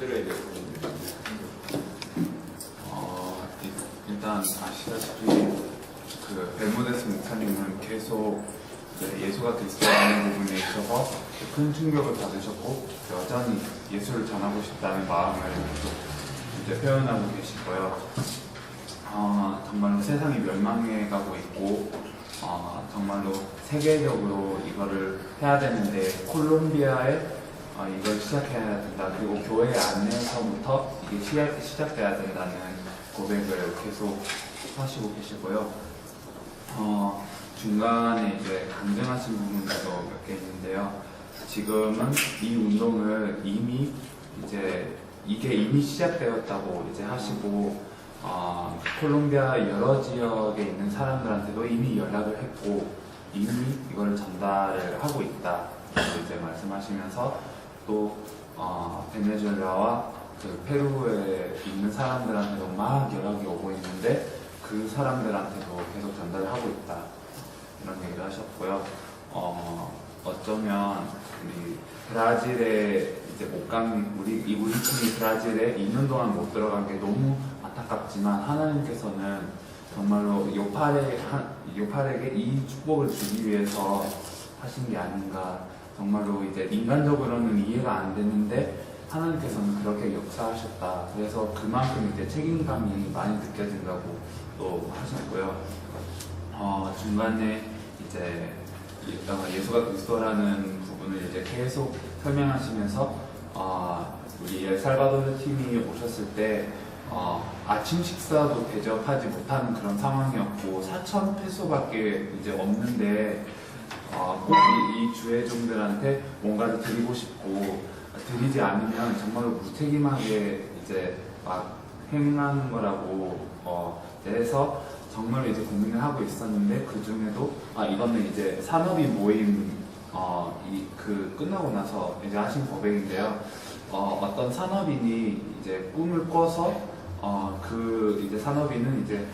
들어야 될 부분들이 일단 아시다시피 그 벨무데스 목사님은 계속 예수가 그리스도라는 부분에 있어서 큰 충격을 받으셨고 여전히 예수를 전하고 싶다는 마음을 계속 이제 표현하고 계시고요. 정말로 세상이 멸망해가고 있고 정말로 세계적으로 이거를 해야 되는데 콜롬비아에 이걸 시작해야 된다. 그리고 교회 안에서부터 이게 시작돼야 된다는 고백을 계속 하시고 계시고요. 중간에 이제 강증하신 부분도 몇 개 있는데요. 지금은 이 운동을 이미 시작되었다고 이제 하시고, 콜롬비아 여러 지역에 있는 사람들한테도 이미 연락을 했고, 이미 이걸 전달을 하고 있다고 이제 말씀하시면서 또, 베네수엘라와 그 페루에 있는 사람들한테도 막 연락이 오고 있는데 그 사람들한테도 계속 전달을 하고 있다. 이런 얘기를 하셨고요. 어쩌면 우리 브라질에 이제 못 간 우리 팀이 브라질에 2년 동안 못 들어간 게 너무 안타깝지만 하나님께서는 정말로 요팔에게 이 축복을 주기 위해서 하신 게 아닌가. 정말로 이제 인간적으로는 이해가 안 되는데 하나님께서는 그렇게 역사하셨다. 그래서 그만큼 이제 책임감이 많이 느껴진다고 또 하셨고요. 중간에 이제 예수가 그리스도라는 부분을 이제 계속 설명하시면서 우리 엘살바도르 팀이 오셨을 때 아침 식사도 대접하지 못하는 그런 상황이었고 4,000페소밖에 이제 없는데 꼭 이 주회종들한테 뭔가를 드리고 싶고 드리지 않으면 정말로 무책임하게 이제 막 행하는 거라고 해서 정말로 이제 고민을 하고 있었는데 그 중에도 이거는 이제 산업이 모임 끝나고 나서 이제 하신 고백인데요. 어떤 산업인이 이제 꿈을 꿔서 그 이제 산업인은 이제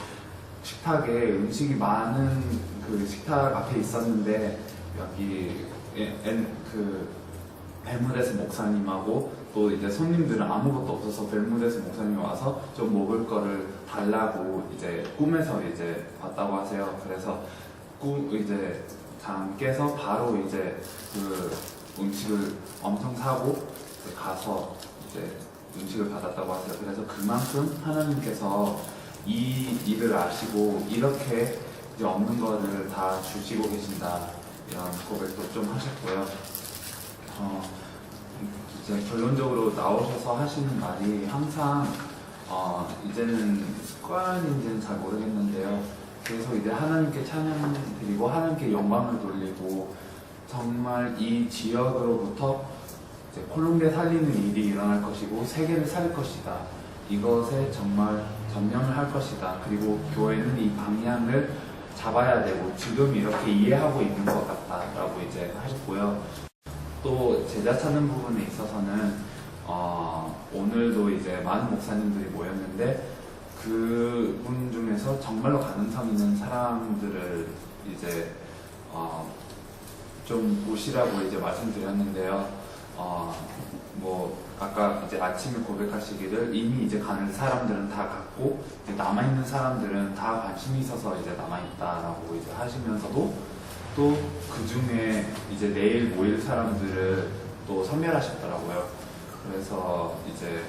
식탁에 음식이 많은 그 식탁 앞에 있었는데 여기 그 벨무데스 목사님하고 또 이제 손님들은 아무것도 없어서 벨무데스 목사님이 와서 좀 먹을 거를 달라고 이제 꿈에서 이제 봤다고 하세요. 그래서 이제 잠 깨서 바로 이제 그 음식을 엄청 사고 가서 이제 음식을 받았다고 하세요. 그래서 그만큼 하나님께서 이 일을 아시고 이렇게 이제 없는 거를 다 주시고 계신다. 이런 고백도 좀 하셨고요. 이제 결론적으로 나오셔서 하시는 말이 항상 이제는 습관인지는 잘 모르겠는데요. 계속 이제 하나님께 찬양 드리고 하나님께 영광을 돌리고 정말 이 지역으로부터 이제 콜롬비아 살리는 일이 일어날 것이고 세계를 살 것이다. 이것에 정말 전념을 할 것이다. 그리고 교회는 이 방향을 잡아야 되고 지금 이렇게 이해하고 있는 것 같다라고 이제 하셨고요. 또 제자 찾는 부분에 있어서는 오늘도 이제 많은 목사님들이 모였는데 그분 중에서 정말로 가능성 있는 사람들을 이제 좀 보시라고 이제 말씀드렸는데요. 뭐 아까 이제 아침에 고백하시기를 이미 이제 가는 사람들은 다 갔고 이제 남아있는 사람들은 다 관심이 있어서 이제 남아있다라고 이제 하시면서도 또 그 중에 이제 내일 모일 사람들을 또 선별하셨더라고요. 그래서 이제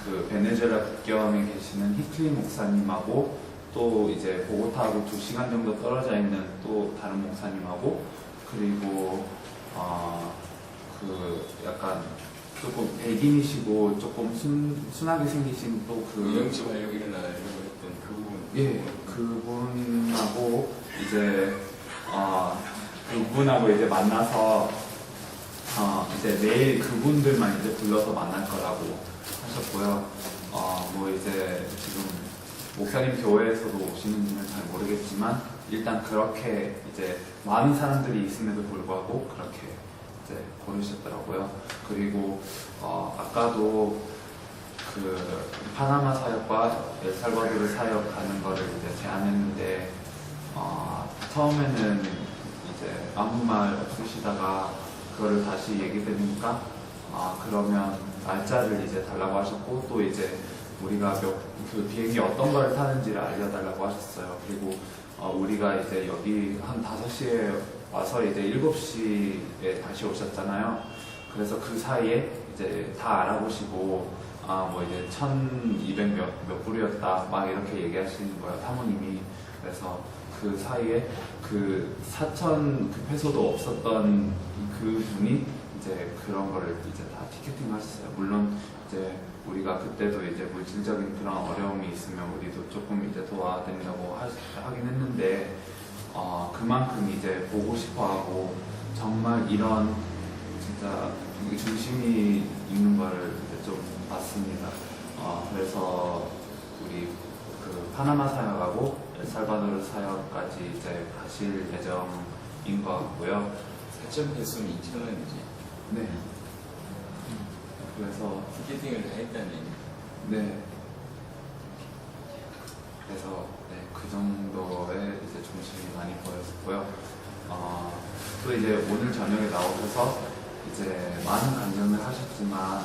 그 베네수엘라 국경에 계시는 히클리 목사님하고 또 이제 보고타하고 2시간 정도 떨어져 있는 또 다른 목사님하고 그리고 그 약간 조금 백인이시고 조금 순하게 생기신 또 그 영치 발령 일어나려고 했던 그 부분. 예, 그분하고 이제 그분하고 이제 만나서 이제 내일 그분들만 이제 불러서 만날 거라고 하셨고요. 뭐 이제 지금 목사님 교회에서도 오시는지는 잘 모르겠지만 일단 그렇게 이제 많은 사람들이 있음에도 불구하고 그렇게 이제 고르셨더라고요. 그리고 아까도 그 파나마 사역과 엘살바도르 사역 가는 거를 이제 제안했는데 처음에는 이제 아무 말 없으시다가 그거를 다시 얘기 드리니까 그러면 날짜를 이제 달라고 하셨고 또 이제 우리가 그 비행기 어떤 걸 타는지를 알려달라고 하셨어요. 그리고 우리가 이제 여기 한 5시에 와서 이제 7시에 다시 오셨잖아요. 그래서 그 사이에 이제 다 알아보시고 뭐 이제 1,200 몇 불이었다 막 이렇게 얘기하시는 거예요, 사모님이. 그래서 그 사이에 그 4,000 그 페소도 없었던 그 분이 이제 그런 거를 이제 다 티켓팅 하셨어요. 물론 이제 우리가 그때도 이제 물질적인 그런 어려움이 있으면 우리도 조금 이제 도와드리려고 하긴 했는데 그만큼 이제 보고 싶어하고 정말 이런 진짜 중심이 있는 거를 이제 좀 봤습니다. 그래서 우리 그 파나마 사역하고 엘살바도르 사역까지 이제 가실 예정인 것 같고요. 4천 페소는 2,000원이지. 네. 그래서 티켓팅을 다 했다는 얘기. 네. 그래서 네, 그 정도의 이제 중심이 많이 보였고요. 또 이제 오늘 저녁에 나오셔서 이제 많은 강연을 하셨지만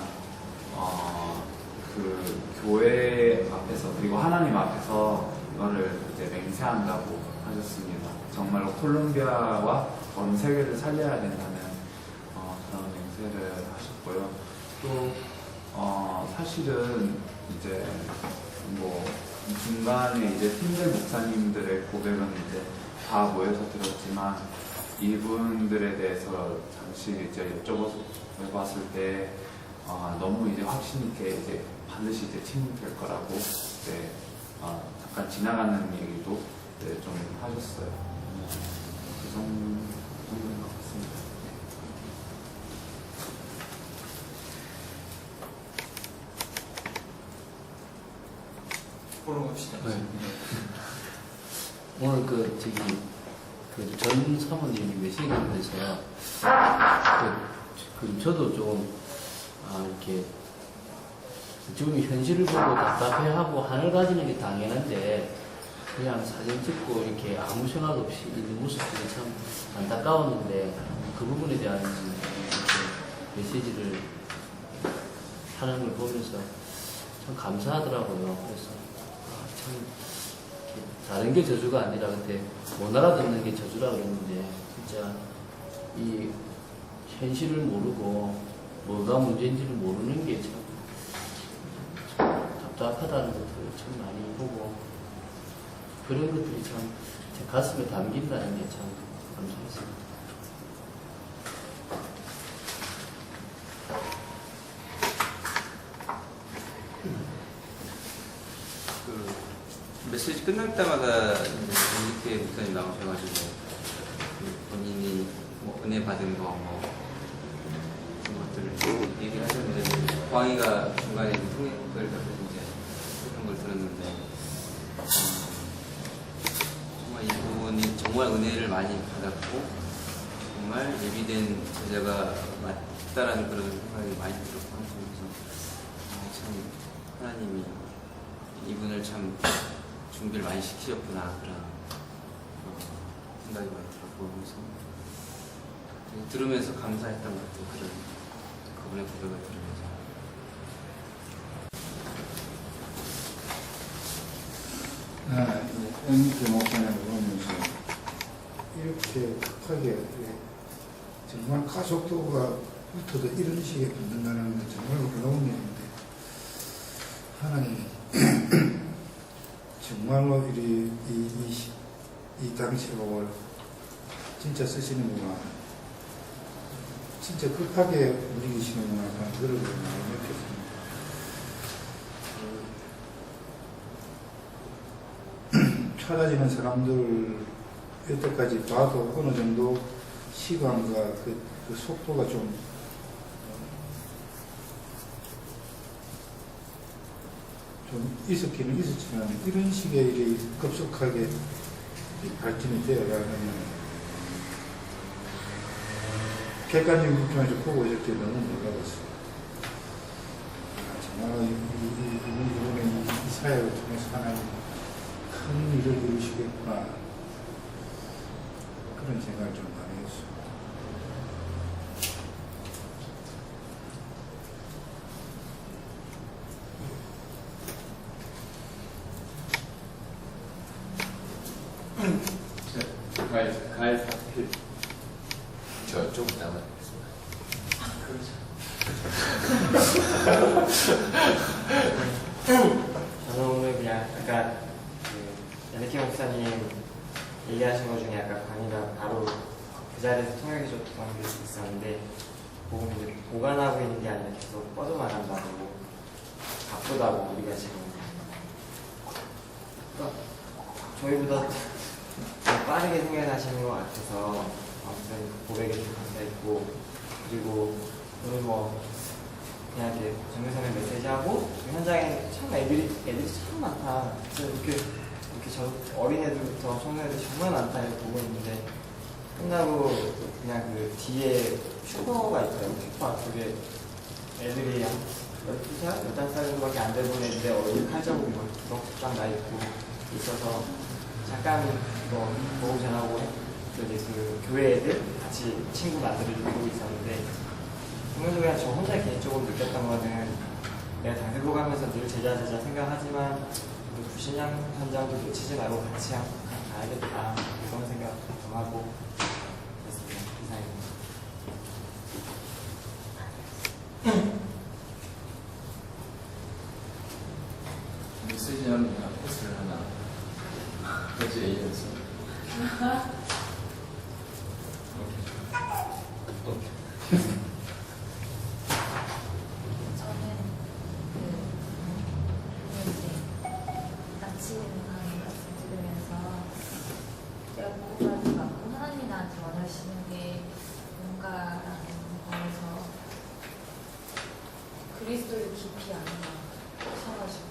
그 교회 앞에서 그리고 하나님 앞에서 이거를 이제 맹세한다고 하셨습니다. 정말로 콜롬비아와 전 세계를 살려야 된다는 그런 맹세를 하셨고요. 또 사실은 이제 뭐 중간에 이제 팀들 목사님들의 고백은 이제 다 모여서 들었지만 이분들에 대해서 잠시 이제 여쭤봤을 때 너무 이제 확신 있게 이제 반드시 이제 침묵될 거라고 이제 잠깐 지나가는 얘기도 이제 좀 하셨어요. 그 정도인 것 같습니다. 포럼 합시다. 네. 오늘 전 사모님이 메시지에서 저도 좀 이렇게 지금 현실을 보고 답답해하고 하늘 가지는 게 당연한데 그냥 사진 찍고 이렇게 아무 생각 없이 있는 모습들이 참 안타까웠는데 그 부분에 대한 메시지를 하는 걸 보면서 참 감사하더라고요. 그래서 참 다른 게 저주가 아니라 그때 못 알아듣는 게 저주라 그랬는데 진짜 이 현실을 모르고 뭐가 문제인지를 모르는 게 참 답답하다는 것들을 참 많이 보고 그런 것들이 참 제 가슴에 담긴다는 게 참 감사했습니다. 메시지 끝날 때마다 이렇게 목사님 나오셔가지고 본인이 뭐 은혜 받은 거 뭐 그런 것들을 얘기를 하셨는데 광희가 중간에 통역을 가서 이제 그런 걸 들었는데 정말 이분이 정말 은혜를 많이 받았고 정말 예비된 제자가 맞다라는 그런 생각이 많이 들었고 그래서 참 하나님이 이분을 참 준비를 많이 시키셨구나 그런 생각이 많이 들었고 그래서 들으면서 감사했던 것 같아요. 그런 그분의 고백을 들으면서. 엔ike 목사님을 보면서 이렇게 급하게 정말 가속도가 붙어도 이런 식의 붙는다는 건 정말 놀라운 일인데 하나님이 정말로 이 당시를 진짜 쓰시는구나. 진짜 급하게 움직이시는구나. 그런 걸 많이 느꼈습니다. 찾아지는 사람들 여태까지 봐도 어느 정도 시간과 그 속도가 좀 있었기는 있었지만 이런 식의 일이 급속하게 발전이 되어야 하는 객관적인 입장에서 보고 이렇게 너무 놀라웠어요. 정말 이번에 이 사역을 통해서 하나님 큰 일을 이루시겠구나 그런 생각을 좀 많이 했어요. 가을 사필. 저좀 남았습니다. 저는 오늘 그냥 아까 그 연예케 목사님 얘기하신 것 중에 아까 강의가 바로 그 자리에서 통역해줬던 게 있었는데 보면 이제 보관하고 있는 게 아니라 계속 뻗어나간다고 바쁘다고 우리가 지금 그러니까 저희보다 더 빠르게 생각하시는 것 같아서 아무튼 고백에 좀 감사했고 그리고 오늘 뭐 그냥 이렇게 정면선에 메시지하고 현장에 참 애들이 참 많다. 진짜 이렇게 저 어린애들부터 청소년들 정말 많다 이렇게 보고 있는데 끝나고 그냥 그 뒤에 슈퍼가 있어요. 슈퍼 그게 애들이 한 12살, 15살 정도밖에 안 되는 애들의 얼굴 칼자국이 막 딱 나 있고 있어서 잠깐 뭐 보고 전하고 이제 그 교회 애들 같이 친구 만들어주고 있었는데 보면서 그냥 저 혼자 개인적으로 느꼈던 거는 내가 당대로 가면서 늘 제자 생각하지만 불신앙 현장도 놓치지 말고 같이 가야겠다 그런 생각 좀 하고 그랬습니다. 이상입니다. 메시지하면 포스를 하나 어제 이어서 저는 아침에 강의 말씀 들으면서 제가 공부하지 않고 하나님이 나한테 원하시는 게 뭔가라는 거에서 그리스도를 깊이 알아셔가지고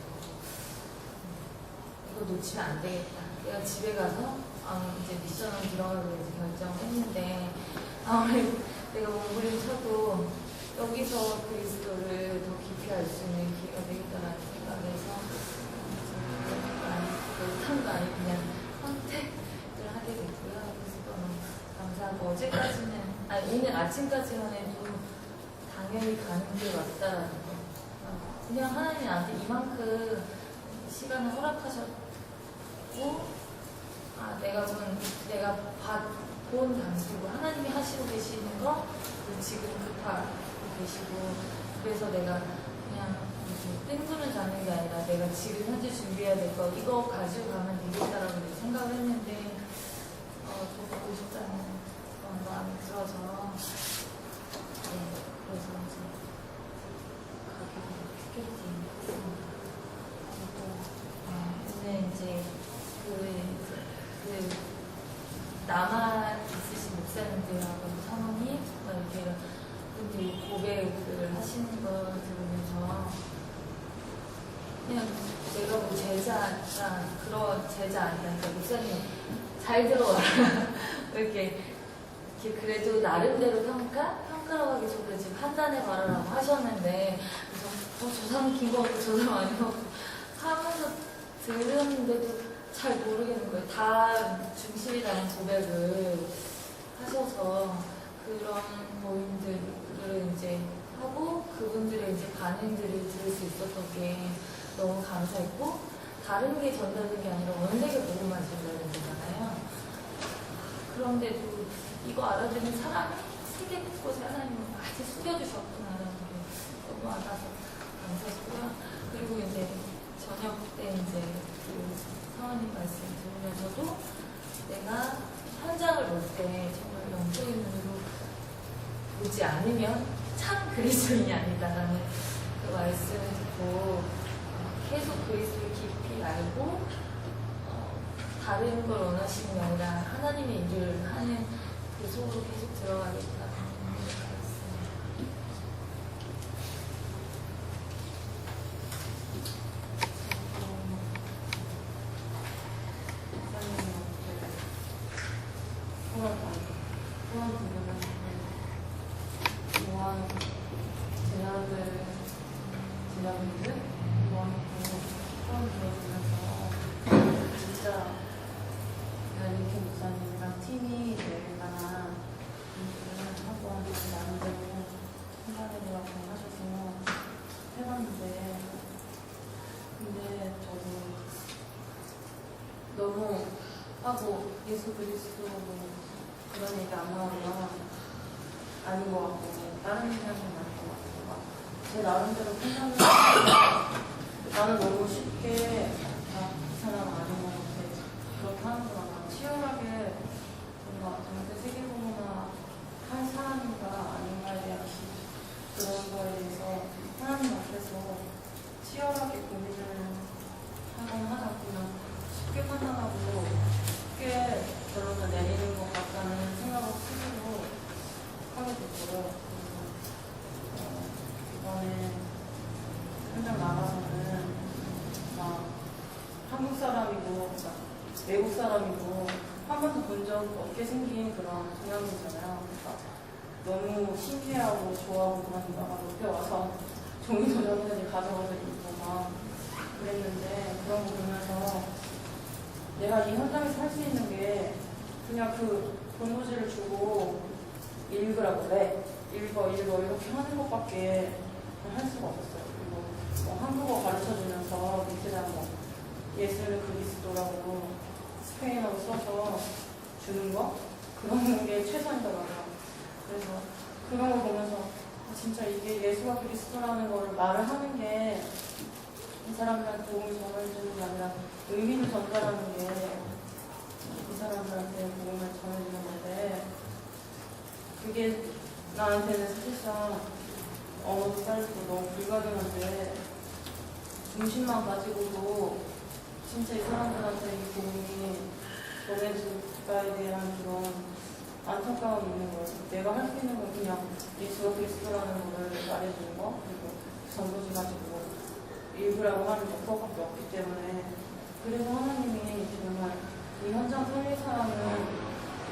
이거 놓치면 안 되겠다. 내가 집에 가서 이제 미션을 들어가기로 이제 결정했는데 아무래도 내가 몸부림 쳐도 여기서 그리스도를 더 깊이 알 수 있는 기회가 되겠다라는 생각에서 못한 거 아니고 그냥 선택을 하게 됐고요. 그래서 너무 감사하고 어제까지는 오늘 아침까지만 해도 당연히 가는 게 맞다라는 거. 그냥 하나님이 나한테 이만큼 시간을 허락하셨고 내가 본 당시고 하나님이 하시고 계시는 거 지금 급하고 계시고 그래서 내가 그냥 뜬구름 잡는 게 아니라 내가 지금 현재 준비해야 될 거 이거 가지고 가면 되겠다라고 생각을 했는데 더 보고 싶다는 그런 마음이 들어서 그래서 이제 가게 된 티켓팅 그리고 오늘 이제 그 남아 있으신 목사님들하고 사모님 이렇게 분들이 고백을 하시는 걸 들으면서 그냥 내가 뭐 제자가 그런 제자 아니다. 그러니까 목사님 잘 들어와라. 이렇게 그래도 나름대로 평가라고 하기 좀 그렇지 판단해 봐라라고 하셨는데 그래서 저 사람 긴 거 같고 저 사람 아닌 거 같고 하면서 들었는데도 잘 모르겠는 거예요. 다 중심이라는 고백을 하셔서 그런 모임들을 이제 하고 그분들의 이제 반응들을 들을 수 있었던 게 너무 감사했고 다른 게 전달된 게 아니라 원색의 부분만 전달된 거잖아요. 그런데도 이거 알아듣는 사람이 세계 곳곳에 하나님은 아직 숨겨주셨구나라는 게 너무 알아서 감사했고요. 그리고 이제 저녁 때 이제 그 사모님 말씀 들으면서도 내가 현장을 볼 때 정말 영적인 눈으로 보지 않으면 참 그리스도인이 아니다라는 그 말씀을 듣고 계속 그리스도를 깊이 알고 다른 걸 원하시는 게 아니라 하나님의 일을 하는 그 속으로 계속 들어가겠다는 말씀. 제자분들 처음 들어보면서 진짜 연예케 목사님이랑 팀이 내가 한번 나름대로 생각해보라고 하셔서 해봤는데 근데 저도 너무 뭐 예수 그리스도 뭐 그런 얘기 안 나오면 아닌 것 같고 다른 얘기 하는 건 아닌 것 같고 막 제 나름대로 생각을 나는 너무 쉽게 이 사람 아닌 것 같아 그렇게 하는구나 치열하게 뭔가 정말 세계보거나 할 사람인가 아닌가에 대한 그런 거에 대해서 하나님 앞에서 치열하게 고민을 하곤 하다 보면 쉽게 판단하고 쉽게 결론을 내리는 것 같다는 생각을 스스로 하게 됐고요. 그래서 이번에 현장 나가서는 막 한국 사람이고 그러니까 외국 사람이고 한 번도 본 적 없게 생긴 그런 동양이잖아요. 그러니까 너무 신기하고 좋아하고 그러니까 막 옆에 와서 종이 도장까지 가져와서 입고 막 그랬는데 그런 거 보면서 내가 이 현장에서 할 수 있는 게 그냥 그 본고지를 주고 읽으라고 그래 읽어 이렇게 하는 것밖에 할 수가 없었어요. 그리고 뭐 한국어 가르쳐주면서 밑에다 뭐 예수는 그리스도라고 스페인어로 써서 주는 거 그런 게 최선이더라고요. 그래서 그런 거 보면서 진짜 이게 예수가 그리스도라는 거를 말을 하는 게 이 사람들한테 도움을 전해주는 게 아니라 의미를 전달하는 게 이 사람들한테 도움을 전해주는 건데 그게 나한테는 사실상 언어도 빠르고 너무 불가능한데 중심만 가지고도 진짜 이 사람들한테 이 도움이 전해질까에 대한 그런 안타까움이 있는 거예요. 내가 할 수 있는 건 그냥 예수가 그리스도라는 거를 말해주는 거 그리고 전도지 가지고 일부라고 하는 거 그거밖에 없기 때문에 그래서 하나님이 정말 이 현장 살릴 사람은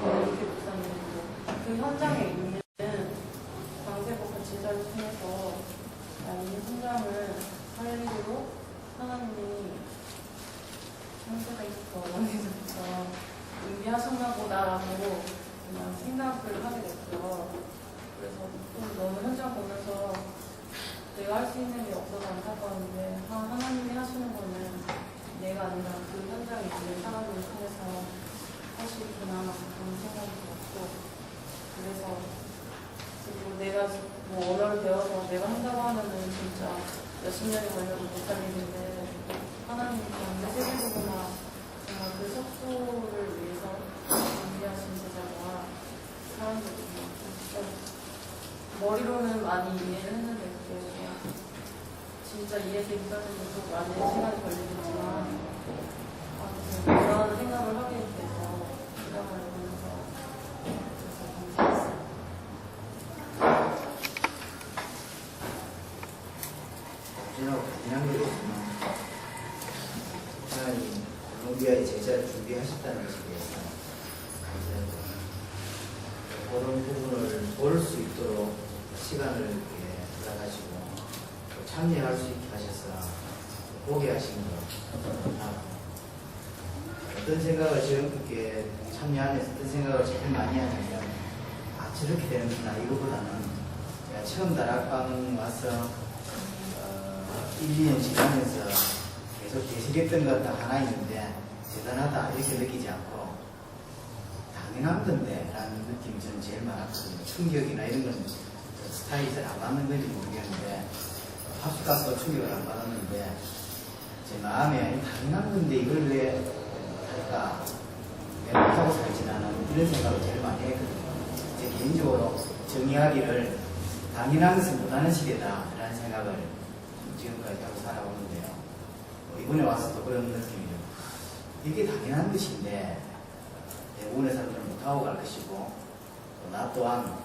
이렇게 목사님이고 그 현장에 있는 강세복과 제자를 통해서 이 현장을 살리도록 하나님이 형제가 있어 원해서부터 준비하셨나 보다라고 그냥 생각을 하게 됐고요. 그래서 좀 너무 현장 보면서 내가 할 수 있는 게 없어서 안타까운데 하나님이 하시는 거는 내가 아니라 그 현장에 있는 사람을 통해서 할 수 있구나 그런 생각이 들었고 그래서 그리고 내가 뭐 언어를 배워서 내가 한다고 하면은 진짜 몇십 년이 걸려도 못할 일인데 하나님이 그냥 세계적으로나 정말 그 속도를 위해서 준비하신 제자가 사람들이 머리로는 많이 이해를 했는데 그게 그냥 진짜 이해되기까지는 좀 많이 시간이 걸리겠지만 아무튼 그런 생각을 하게 돼서 드라마를 보면서 그래서 감사했어요. 저하고 같은 게 있지만 하나님 콜롬비아의 제자를 준비하셨다는 것에 대해서 감사하고 그런 부분을 볼 수 있도록 시간을 이렇게 받아가지고 참여할 수 있게 하셔서 보게 하신 것 어떤 생각을 지금껏 참여하면서 어떤 생각을 제일 많이 하냐면 저렇게 되는구나 이거보다는 제가 처음 다락방 와서 1, 2년 지나면서 계속 계시겠던 것도 하나 있는데 대단하다 이렇게 느끼지 않고 당연한 건데 라는 느낌이 저는 제일 많았거든요. 충격이나 이런 건 스타일이 잘 안 맞는 건지 모르겠는데 합숙가서 충격을 안 받았는데 제 마음에 당연한 건데 이걸 왜 할까 내가 못하고 살진 않아 이런 생각을 제일 많이 했거든요. 제 개인적으로 정의하기를 당연한 것은 못하는 시대다 라는 생각을 지금까지 하고 살아오는데요. 이번에 와서도 그런 느낌이죠. 이게 당연한 것인데 대부분의 사람들은 못하고 갈 것이고 또 나 또한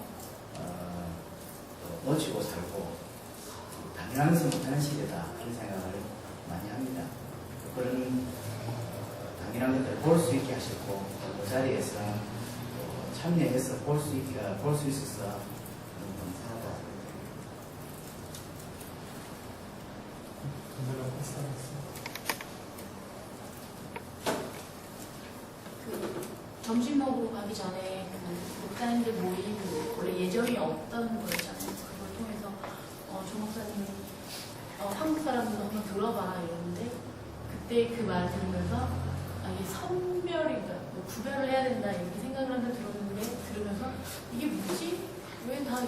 또 놓치고 살고 당연한 것은 못하는 시대다 그런 생각을 많이 합니다. 그런 당연한 것들을 볼 수 있게 하셨고 그 자리에서 참여해서 볼 수 있어서 너무 감사하다. 점심 먹으러 가기 전에 그 목사님들 모임 원래 예정이 없던 거였잖아요. 그걸 통해서 조 목사님 한국 사람들 한번 들어봐 이러는데 그때 그 말 들으면서 이게 선별인가 뭐 구별을 해야 된다 이렇게 생각을 하면서 들으면서 이게 뭐지? 왜 다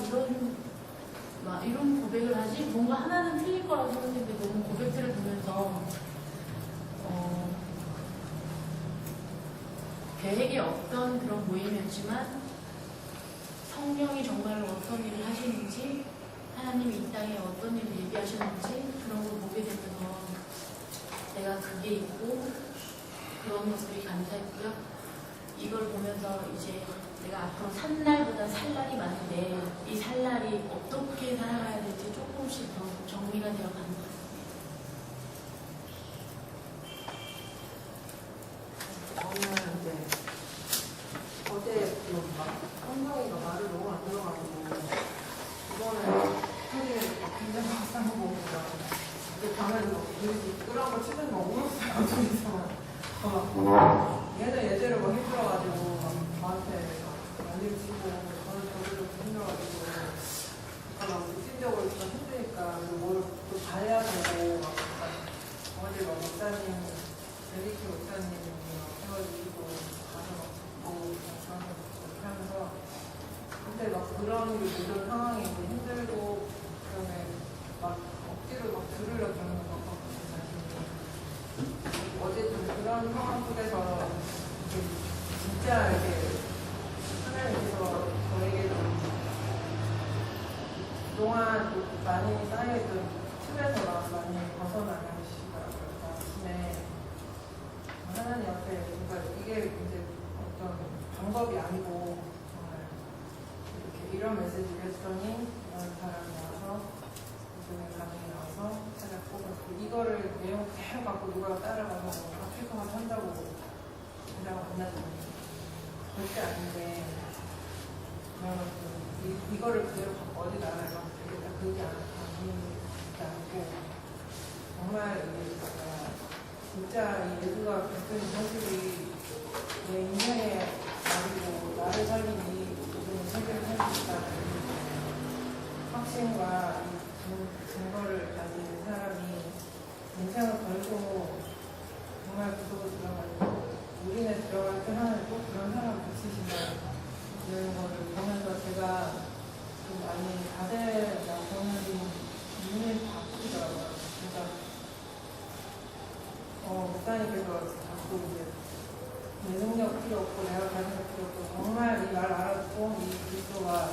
이런 고백을 하지? 뭔가 하나는 틀릴 거라고 생각했는데 너무 고백들을 보면서 계획이 없던 그런 모임이었지만 성령이 정말로 어떤 일을 하시는지 하나님이 이 땅에 어떤 일을 얘기하셨는지 그런 걸 보게 되면서 내가 그게 있고 그런 것들이 감사했고요. 이걸 보면서 이제 내가 앞으로 산 날보다 살 날이 많은데 이 살 날이 어떻게 살아가야 될지 조금씩 더 정리가 되어 가는 것 같아요. 저는 이제 어제 성경이가 말을 너무 안 들어가지고 이번에 소리를 굉장히 확산 보니까 이제 밤에도 끌어한 거 치는 거 울었어요. 둘이서 얘는 예제를 막 힘들어가지고 저한테 난리를 치고 저는 저를 힘들어가지고 막 육신적으로 좀 힘드니까 뭘또 봐야 되고 막 어제 막 목사님 벨리키 목사님이 세워주시고 가서 막 듣고 그렇게 하면서 근데 막 그런 모든 상황이 이제 힘들고 그다음에 막 억지로 막 들으려 그러는 것 같거든요. 사실 어제 좀 그런 상황 속에서 진짜 이렇게 하나님께서 저에게 좀 그동안 좀 많이 쌓여있던 틀에서 많이 벗어나시더라고요. 아침에 하나님 앞에 그러니까 이게 이제 어떤 방법이 아니고 정말 이렇게 이런 메시지를 했더니 이런 사람이 와서 무슨 강의에 나와서 찾아보고 이거를 내용 계속 갖고 누가 따라가서 아프리카만 산다고 그냥 만났더니 절대 아닌데 그러면 이거를 그대로 갖고 어디 나라에 가면 되겠다 그게 아니고 정말 이게 진짜 이 예수가 베푸는 현실이 내 인생의 말이고 나를 살리니 모든 세계를 살수 있다는 확신과 이 증거를 가진 사람이 인생을 걸고 정말 구속을 들어가고 우리네 들어갈 때 하나님 꼭 그런 사람 붙이신다 이런 거를 보면서 제가 좀 많이 다대가 보는 눈이 바쁘더라고요. 그러니까 목사님께서 자꾸 이제 내 능력 필요 없고 내가 가진 것 필요 없고 정말 이 말 알아듣고 이 그리스도가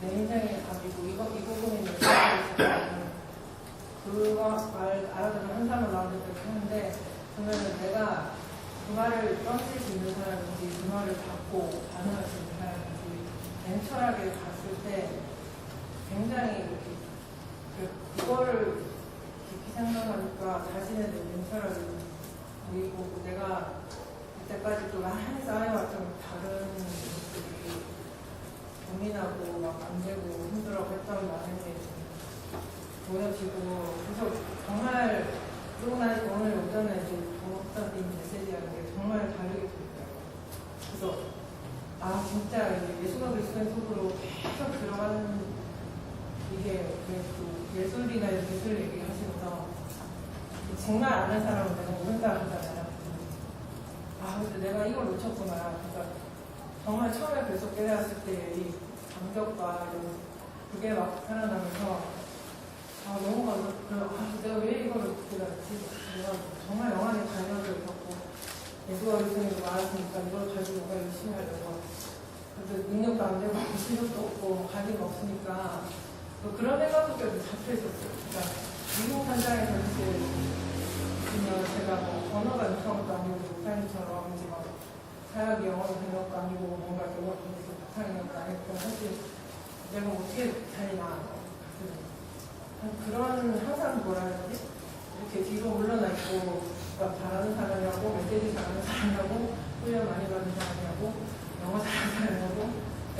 내 인생의 답이고 이 부분이 내 생각을 그거 말 알아듣는 한 사람을 나오는데 그렇게 하는데 그러면 내가 그 말을 던질 수 있는 사람인지 그 말을 받고 반응할 수 있는 사람인지 냉철하게 봤을 때 굉장히 이렇게 그거를 깊이 생각하니까 자신에 대해 냉철하게 보이고 내가 이때까지 또 많이 쌓여왔던 다른 것들이 고민하고 막 안 되고 힘들어 했던 많은 게 보여지고 그래서 정말 그러고 나니까 오늘 오전에 이제 목사님 메시지하는 게 정말 다르게 들리더라고요. 그래서 진짜 예수가 그리스도의 속으로 계속 들어가는 이게 그 예술이나 예술 얘기하시면서 정말 아는 사람은 내가 모른다 하잖아요. 그래서 내가 이걸 놓쳤구나. 그러니까 정말 처음에 계속 깨달았을 때 이 감격과 그게 막 살아나면서 너무 내가 왜 이거를 깨달았지? 내가 정말 영안의 발견을 겪고 예수가 그리스도로 말했으니까 이걸 가지고 내가 열심히 하려고 그래서 능력도 안 되고 실력도 없고 가지가 없으니까 그런 생각 속에 잡혀 있었어요. 그러니까 미국 현장에서 이제 제가 뭐 언어가 유창한 것도 아니고 목사님처럼 이제 막 사역이 영어로 된 것도 아니고 뭔가 영어 공부에서 못하는 것도 아니고 사실 내가 어떻게 잘나 그런 항상 뭐라 해야 되지? 이렇게 뒤로 물러나 있고 잘하는 사람이라고 메시지 잘하는 사람이라고 훈련 많이 받는 사람이라고 영어 잘하는 사람이라고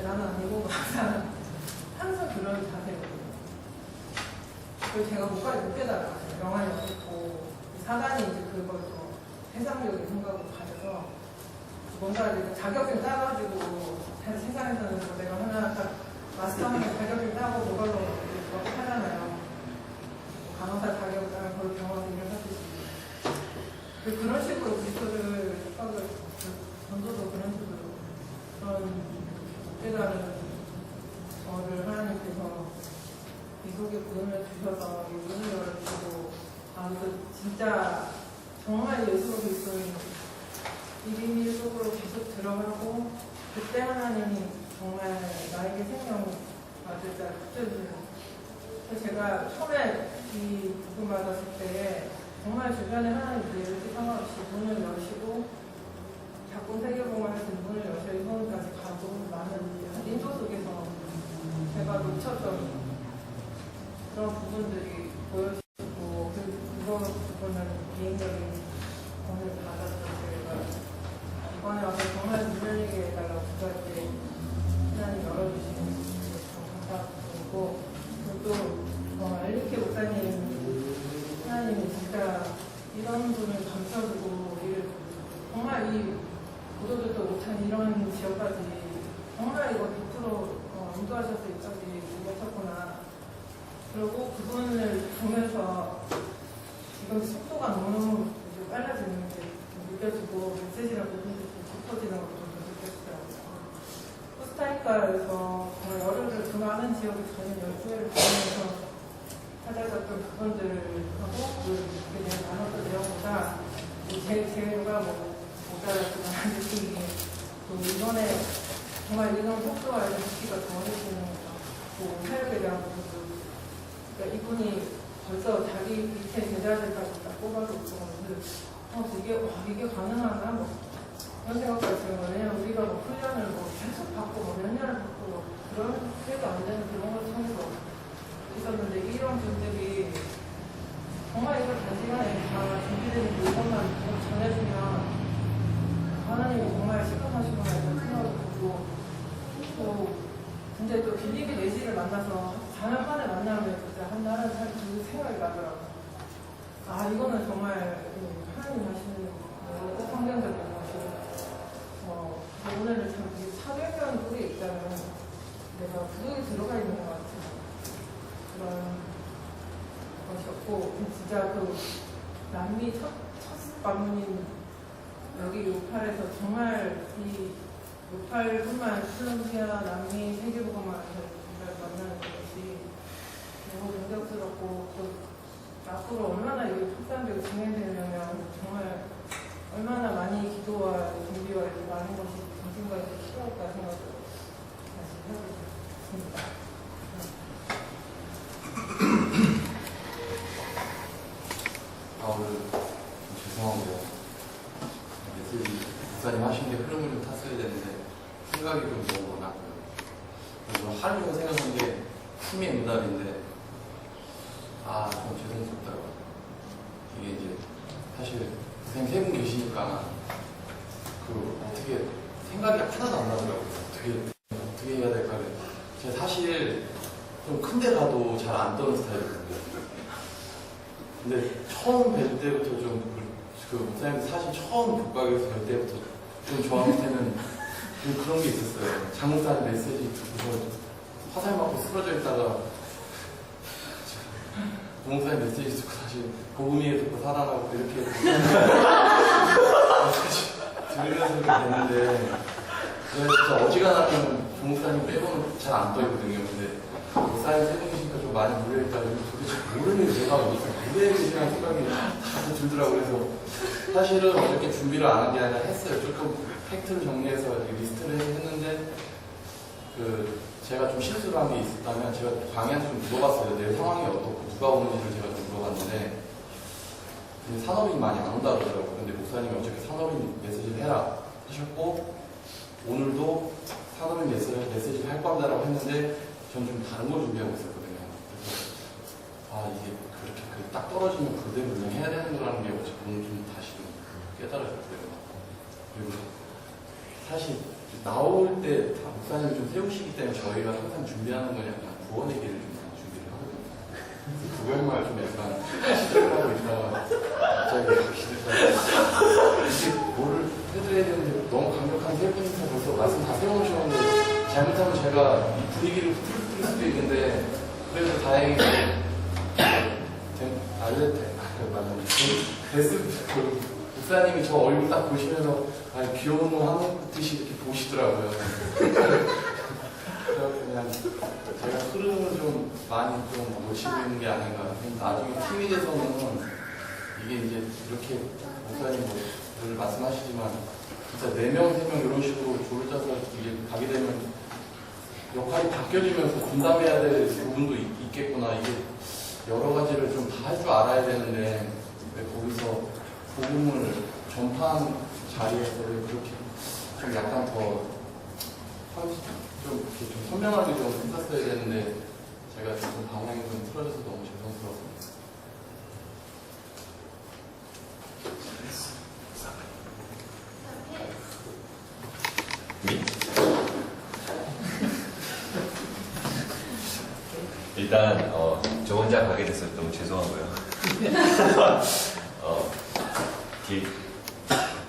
나는 아니고 항상 그런 자세거든요. 그리고 제가 못 깨달아요. 영안이 어떻고 사단이 이제 그걸 또 해상적인 생각으로 가져서 뭔가 이제 자격증 따가지고 세상에서는 뭐 내가 하나 딱 마스터하면 자격증 따고 그걸로 그렇게 하잖아요. 간호사 자격을 따면 그걸 병원에 일을 하듯이 그런 식으로 그리스도를 하고 진짜 정말 예수 그리스도인 1인 1속으로 계속 들어가고 그때 하나님이 정말 나에게 생명 받을 자 붙여주는. 제가 처음에 이 복음 받았을 때 정말 주변에 하나님 이렇게 상관없이 문을 여시고 작품 세계복음을 할 수 있는 문을 여셔 일본까지 가고 많은 인도 속에서 제가 놓쳤던 그런 부분들이 보여지고 그거는 개인적인 오늘 받았던 제가 이번에 와서 정말 문 열리게 해달라고 기도할 때 하나님 열어주시는 게 참 감사드리고 또 엘리케 목사님 하나님이 진짜 이런 분을 감춰주고 정말 이 보도들도 못한 이런 지역까지 정말 이거 100% 인도하셔서 여기까지 못했구나. 그리고 그분을 보면서 지금 속도가 너무 빨라지는 게 느껴지고 메시지랑 부분들이 깊어지는 것도 느꼈어요. 코스타리카에서 정말 열흘을 그 많은 지역을 저는 12회를 다니면서 찾아갔던 그분들하고 그냥 나눴던 내용보다 제가 모자랐지만 느끼기에 또 이번에 정말 이런 속도와 깊이가 더해지는 또 사역에 대한 부분도 그러니까 이분이 벌써 자기 밑에 제자들까지 다 뽑아줬고 이게 가능한가 뭐 그런 생각까지 들어요. 왜냐면 우리가 훈련을 계속 받고 몇 년을 받고 그런 해도 안 되는 그런 걸 통해서 있었는데 이런 분들이 정말 이걸 단시간에 다 준비되는 이것만 전해주면 하나님이 정말 시급하시구나 이런 생각을 들고 또 근데 또 빌리비 내시를 만나서 단 한 번에 만나면 진짜 한 날은 그 생각이 나더라고요. 아 이거는 정말 하나님 하시는 꼭 환경적인 것이고 오늘은 참 400년 후에 있다면 내가 구석에 들어가 있는 것 같은 그런 것이었고 진짜 그 남미 첫 방문인 여기 요팔에서 정말 이 요팔뿐만 콜롬비아, 남미, 세계복음화에서 정말 만나는 것이 너무 능력스럽고 또 앞으로 얼마나 이게 확산되고 진행되려면 정말 얼마나 많이 기도와 준비와 이렇게 많은 것이 당신과 이렇게 필요할까 생각을 다시 하고 있습니다. 오늘 죄송한데요. 메시지 목사님 하신 게 흐름을 좀 탔어야 되는데 생각이 좀 너무 많았고요. 그래서 하루 종일 생각한 게 품의 응답인데 좀 죄송스럽더라고요. 이게 이제 사실 선생님 세 분 계시니까 어떻게 생각이 하나도 안 나더라고요. 어떻게 해야 될까를. 제가 사실 좀 큰 데 가도 잘 안 떠는 스타일이거든요. 근데 처음 뵐 때부터 목사님 사실 처음 북박에서 뵐 때부터 좀 저한테는 좀 그런 게 있었어요. 장목사님 메시지 듣고서 화살 맞고 쓰러져 있다가 목사님 메시지 듣고 사실 복음이에 듣고 살아나고 이렇게 들으면서 됐는데 진짜 어지간하면 목사님 빼고는 잘 안 떠있거든요. 근데 목사님 세 분이시니까 좀 많이 물려있다고 도대체 모르는 제가 무슨 무대에시라는 생각이 자꾸 들더라고요. 그래서 사실은 어저께 준비를 안 한 게 아니라 했어요. 조금 팩트를 정리해서 리스트를 했는데 제가 좀 실수를 한 게 있었다면 제가 강의한테 좀 물어봤어요. 내 상황이 어떻고 누가 오는지를 제가 좀 물어봤는데 산업인이 많이 안 온다 그러더라고요. 근데 목사님이 어저께 산업인 메시지를 해라 하셨고 오늘도 산업인 메시지를 할 겁니다라고 했는데 전 좀 다른 걸 준비하고 있었거든요. 그래서 이게 그렇게 딱 떨어지면 그대로 그냥 해야 되는 거라는 게 어제 오늘 좀 다시 좀 깨달아졌어요. 그리고 사실 나올 때 목사님을 좀 세우시기 때문에 저희가 항상 준비하는 건 약간 구원의 길을 좀 준비를 하거든요. 그래서 그것만 좀 약간 시작하고 있다가 갑자기 이게 뭐를 해드려야 되는데 너무 강력한 세 분이서 벌써 말씀 다 세워놓으셨는데 잘못하면 제가 이 분위기를 흐트릴 수도 있는데 그래도 다행히 목사님이 저 얼굴 딱 보시면서 귀여운 놈 하는 듯이 이렇게 보시더라고요. 그래서 그냥 제가 흐름을 좀 많이 좀 놓치고 있는 게 아닌가. 나중에 팀이 돼서는 이게 이제 이렇게 목사님 늘 말씀하시지만 진짜 4명, 3명 이런 식으로 조를 짜서 이게 가게 되면 역할이 바뀌어지면서 분담해야 될 부분도 있겠구나. 이게 여러 가지를 좀 다 할 줄 알아야 되는데 왜 거기서 복음을 전파한 자리에서 왜 그렇게 좀 약간 좀 선명하게 좀 했었어야 되는데 제가 지금 방향이 좀 틀어져서 너무 죄송스럽습니다. 일단 저 혼자 가게 돼서 너무 죄송하고요. 이렇게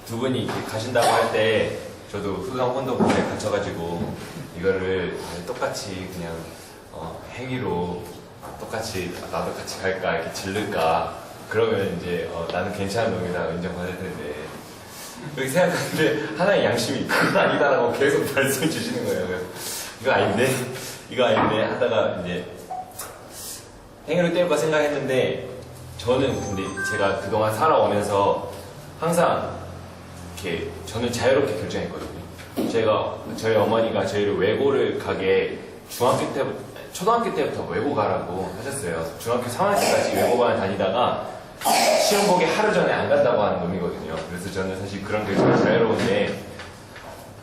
두 분이 이렇게 가신다고 할 때 저도 흑암 혼돈에 갇혀가지고 이거를 똑같이 그냥 행위로 똑같이 나도 같이 갈까 이렇게 질를까 그러면 이제 나는 괜찮은 놈이다 인정받을 텐데 여기 생각하는데 하나의 양심이 그건 아니다라고 계속 말씀해 주시는 거예요. 그래서 이거 아닌데 하다가 이제 행위로 때울까 생각했는데 저는 근데 제가 그동안 살아오면서 항상 이렇게 저는 자유롭게 결정했거든요. 저희 어머니가 저희를 외고를 가게 초등학교 때부터 외고 가라고 하셨어요. 중학교 3학년까지 외고반을 다니다가 시험 보기 하루 전에 안 간다고 하는 놈이거든요. 그래서 저는 사실 그런 게 정말 자유로운데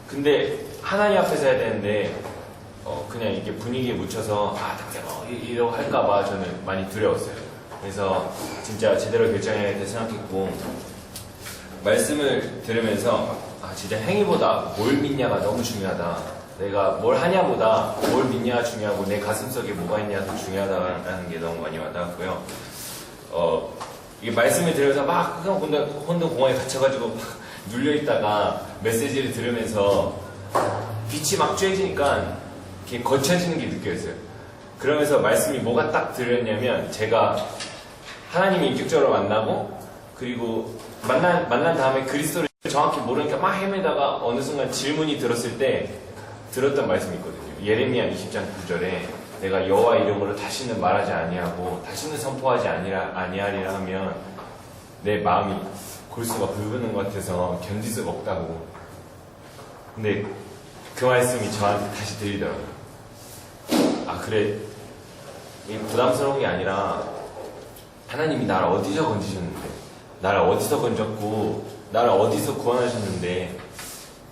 근데 하나님 앞에서 해야 되는데 그냥 이게 분위기에 묻혀서 당장 이러고 할까봐 저는 많이 두려웠어요. 그래서 진짜 제대로 결정해야 돼 생각했고 말씀을 들으면서 진짜 행위보다 뭘 믿냐가 너무 중요하다. 내가 뭘 하냐보다 뭘 믿냐가 중요하고 내 가슴속에 뭐가 있냐가 중요하다는 게 너무 많이 와닿았고요. 이게 말씀을 들으면서 막 혼돈 공항에 갇혀가지고 막 눌려있다가 메시지를 들으면서 빛이 막 쬐지니까 이렇게 거쳐지는 게 느껴졌어요. 그러면서 말씀이 뭐가 딱 들렸냐면 제가 하나님이 인격적으로 만나고 그리고 만난 다음에 그리스도를 정확히 모르니까 막 헤매다가 어느 순간 질문이 들었을 때 들었던 말씀이 있거든요. 예레미야 20장 9절에 내가 여호와 이름으로 다시는 말하지 아니하고 다시는 선포하지 아니하리라 하면 내 마음이 골수가 붉은 것 같아서 견딜 수가 없다고. 근데 그 말씀이 저한테 다시 들리더라고요. 그래 이게 부담스러운 게 아니라 하나님이 나를 어디서 건지셨는데 나를 어디서 건졌고 나를 어디서 구원하셨는데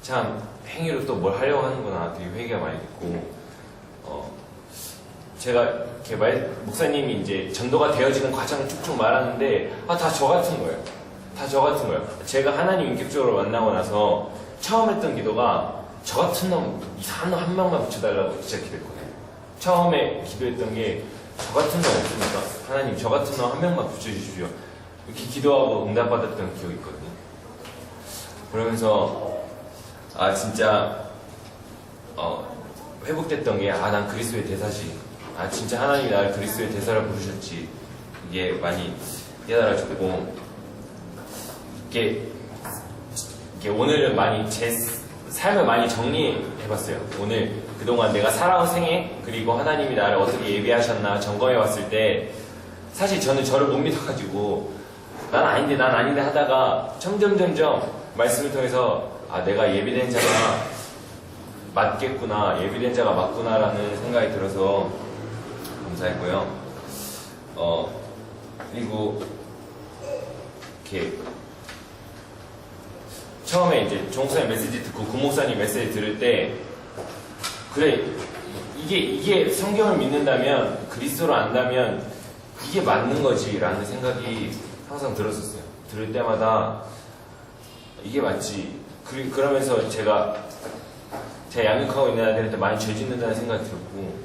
참 행위로 또 뭘 하려고 하는구나 되게 회개가 많이 됐고 제가 이렇게 목사님이 이제 전도가 되어지는 과정을 쭉쭉 말하는데 다 저 같은 거예요. 다 저 같은 거예요. 제가 하나님 인격적으로 만나고 나서 처음 했던 기도가 저 같은 놈 이상한 놈 한 명만 붙여달라고 진짜 기도했거든요. 처음에 기도했던 게 저 같은 놈 없습니까? 하나님 저 같은 놈 한 명만 붙여주십시오. 이렇게 기도하고 응답받았던 기억이 있거든요. 그러면서 진짜 회복됐던 게 난 그리스도의 대사지. 진짜 하나님이 나를 그리스도의 대사를 부르셨지. 이게 많이 깨달아졌고 이게 오늘은 많이 제 삶을 많이 정리해봤어요. 오늘 그동안 내가 살아온 생애 그리고 하나님이 나를 어떻게 예비하셨나 점검해봤을 때 사실 저는 저를 못 믿어가지고 난 아닌데 하다가 점점 말씀을 통해서 내가 예비된 자가 맞겠구나, 예비된 자가 맞구나라는 생각이 들어서 감사했고요. 그리고 이렇게 처음에 이제 종목사님 메시지 듣고 구목사님 메시지 들을 때 그래 이게 성경을 믿는다면 그리스도를 안다면 이게 맞는 거지라는 생각이 항상 들었었어요. 들을 때마다 이게 맞지. 그러면서 제가 양육하고 있는 아이들한테 많이 죄 짓는다는 생각이 들었고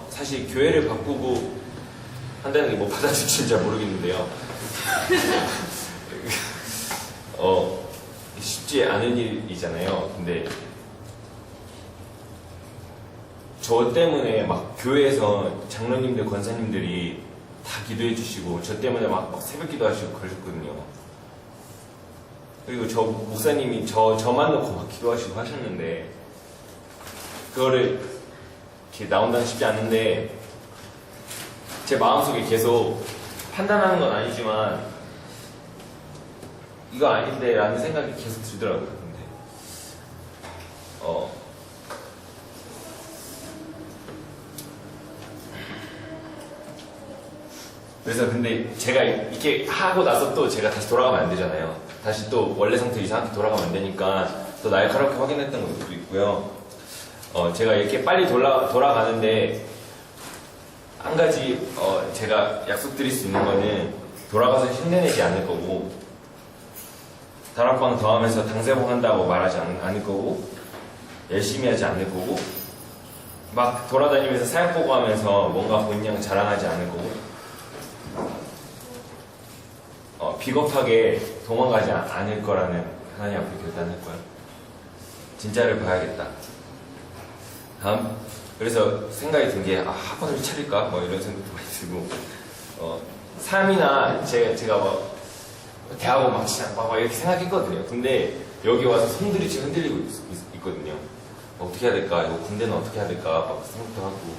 사실 교회를 바꾸고 한다는 게 뭐 받아들일지 잘 모르겠는데요. 쉽지 않은 일이잖아요. 근데 저 때문에 막 교회에서 장로님들, 권사님들이 다 기도해 주시고 저 때문에 막 새벽 기도하시고 그러셨거든요. 그리고 저 목사님이 저만 놓고 막 기도하시고 하셨는데 그거를 이렇게 나온다는 쉽지 않은데 제 마음속에 계속 판단하는 건 아니지만 이거 아닌데 라는 생각이 계속 들더라고요. 근데 그래서 근데 제가 이렇게 하고 나서 또 제가 다시 돌아가면 안 되잖아요. 다시 또 원래 상태 이상하게 돌아가면 안 되니까 또 날카롭게 확인했던 것도 있고요. 제가 이렇게 빨리 돌아가는데 한 가지 제가 약속드릴 수 있는 거는 돌아가서 흉내내지 않을 거고 다락방 더 하면서 당세봉 한다고 말하지 않을 거고 열심히 하지 않을 거고 막 돌아다니면서 사역 보고 하면서 뭔가 본인 자랑하지 않을 거고 비겁하게 도망가지 않을 거라는 하나님 앞에 결단할 거예요. 진짜를 봐야겠다. 그래서 생각이 든 게 학원을 차릴까? 뭐 이런 생각도 많이 들고 삶이나 제가 막 대학원 막 이렇게 생각했거든요. 근데 여기 와서 손들이 지금 흔들리고 있거든요. 어떻게 해야 될까? 이거 군대는 어떻게 해야 될까? 막 생각도 하고.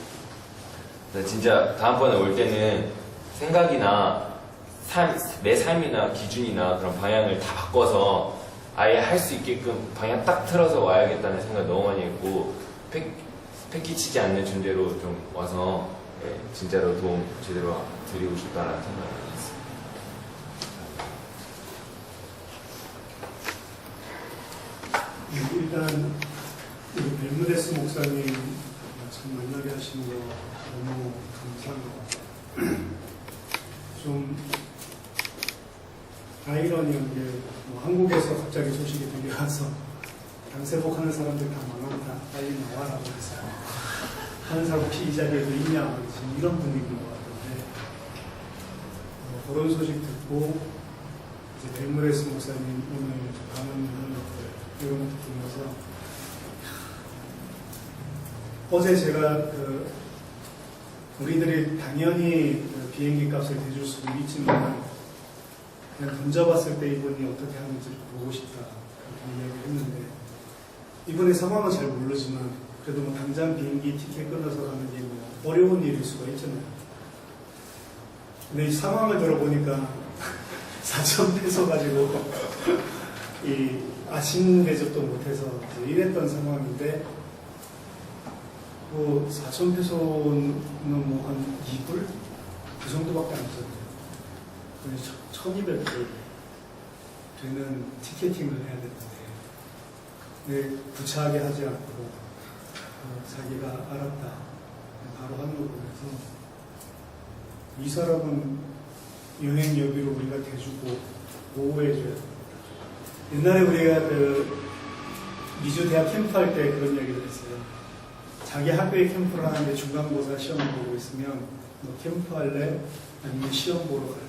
진짜 다음번에 올 때는 생각이나 내 삶이나 기준이나 그런 방향을 다 바꿔서 아예 할 수 있게끔 방향 딱 틀어서 와야겠다는 생각을 너무 많이 했고 패기치지 않는 존재로 좀 와서 진짜로 도움 제대로 드리고 싶다는 생각을 했어요. 일단 우리 벨무데스 목사님 참 만나게 하시는 거 너무 감사한 것 같아요. 좀 아이러니한 게 한국에서 갑자기 소식이 들려와서 당세복 하는 사람들 다 망한다, 빨리 나와라고 해서 하는 사람 혹시 이 자리에도 있냐, 지금 이런 분위기인 것 같은데 그런 소식 듣고 이제 벨무데스 목사님 오늘 강연하는 것들 이런 것들 보면서 어제 제가 우리들이 당연히 비행기 값을 대줄 수도 있지만 그냥 던져봤을 때 이분이 어떻게 하는지 보고 싶다 그렇게 이야기를 했는데 이분의 상황은 잘 모르지만 그래도 뭐 당장 비행기 티켓 끊어서 가는 게 뭐 어려운 일일 수가 있잖아요. 근데 이 상황을 들어보니까 4,000페소 가지고 이 아침 대접도 못해서 이랬던 상황인데 뭐 4,000페소는 뭐 한 2불? 그 정도밖에 안 썼는데 1,200불 되는 티켓팅을 해야 되는데 구차하게 하지 않고 자기가 알았다 바로 하는 거 보면서 이 사람은 여행 여비로 우리가 대주고 보호해줘야 된다. 옛날에 우리가 미주 대학 캠프할 때 그런 얘기를 했어요. 자기 학교에 캠프를 하는데 중간고사 시험을 보고 있으면 너 캠프할래? 아니면 시험 보러 갈래?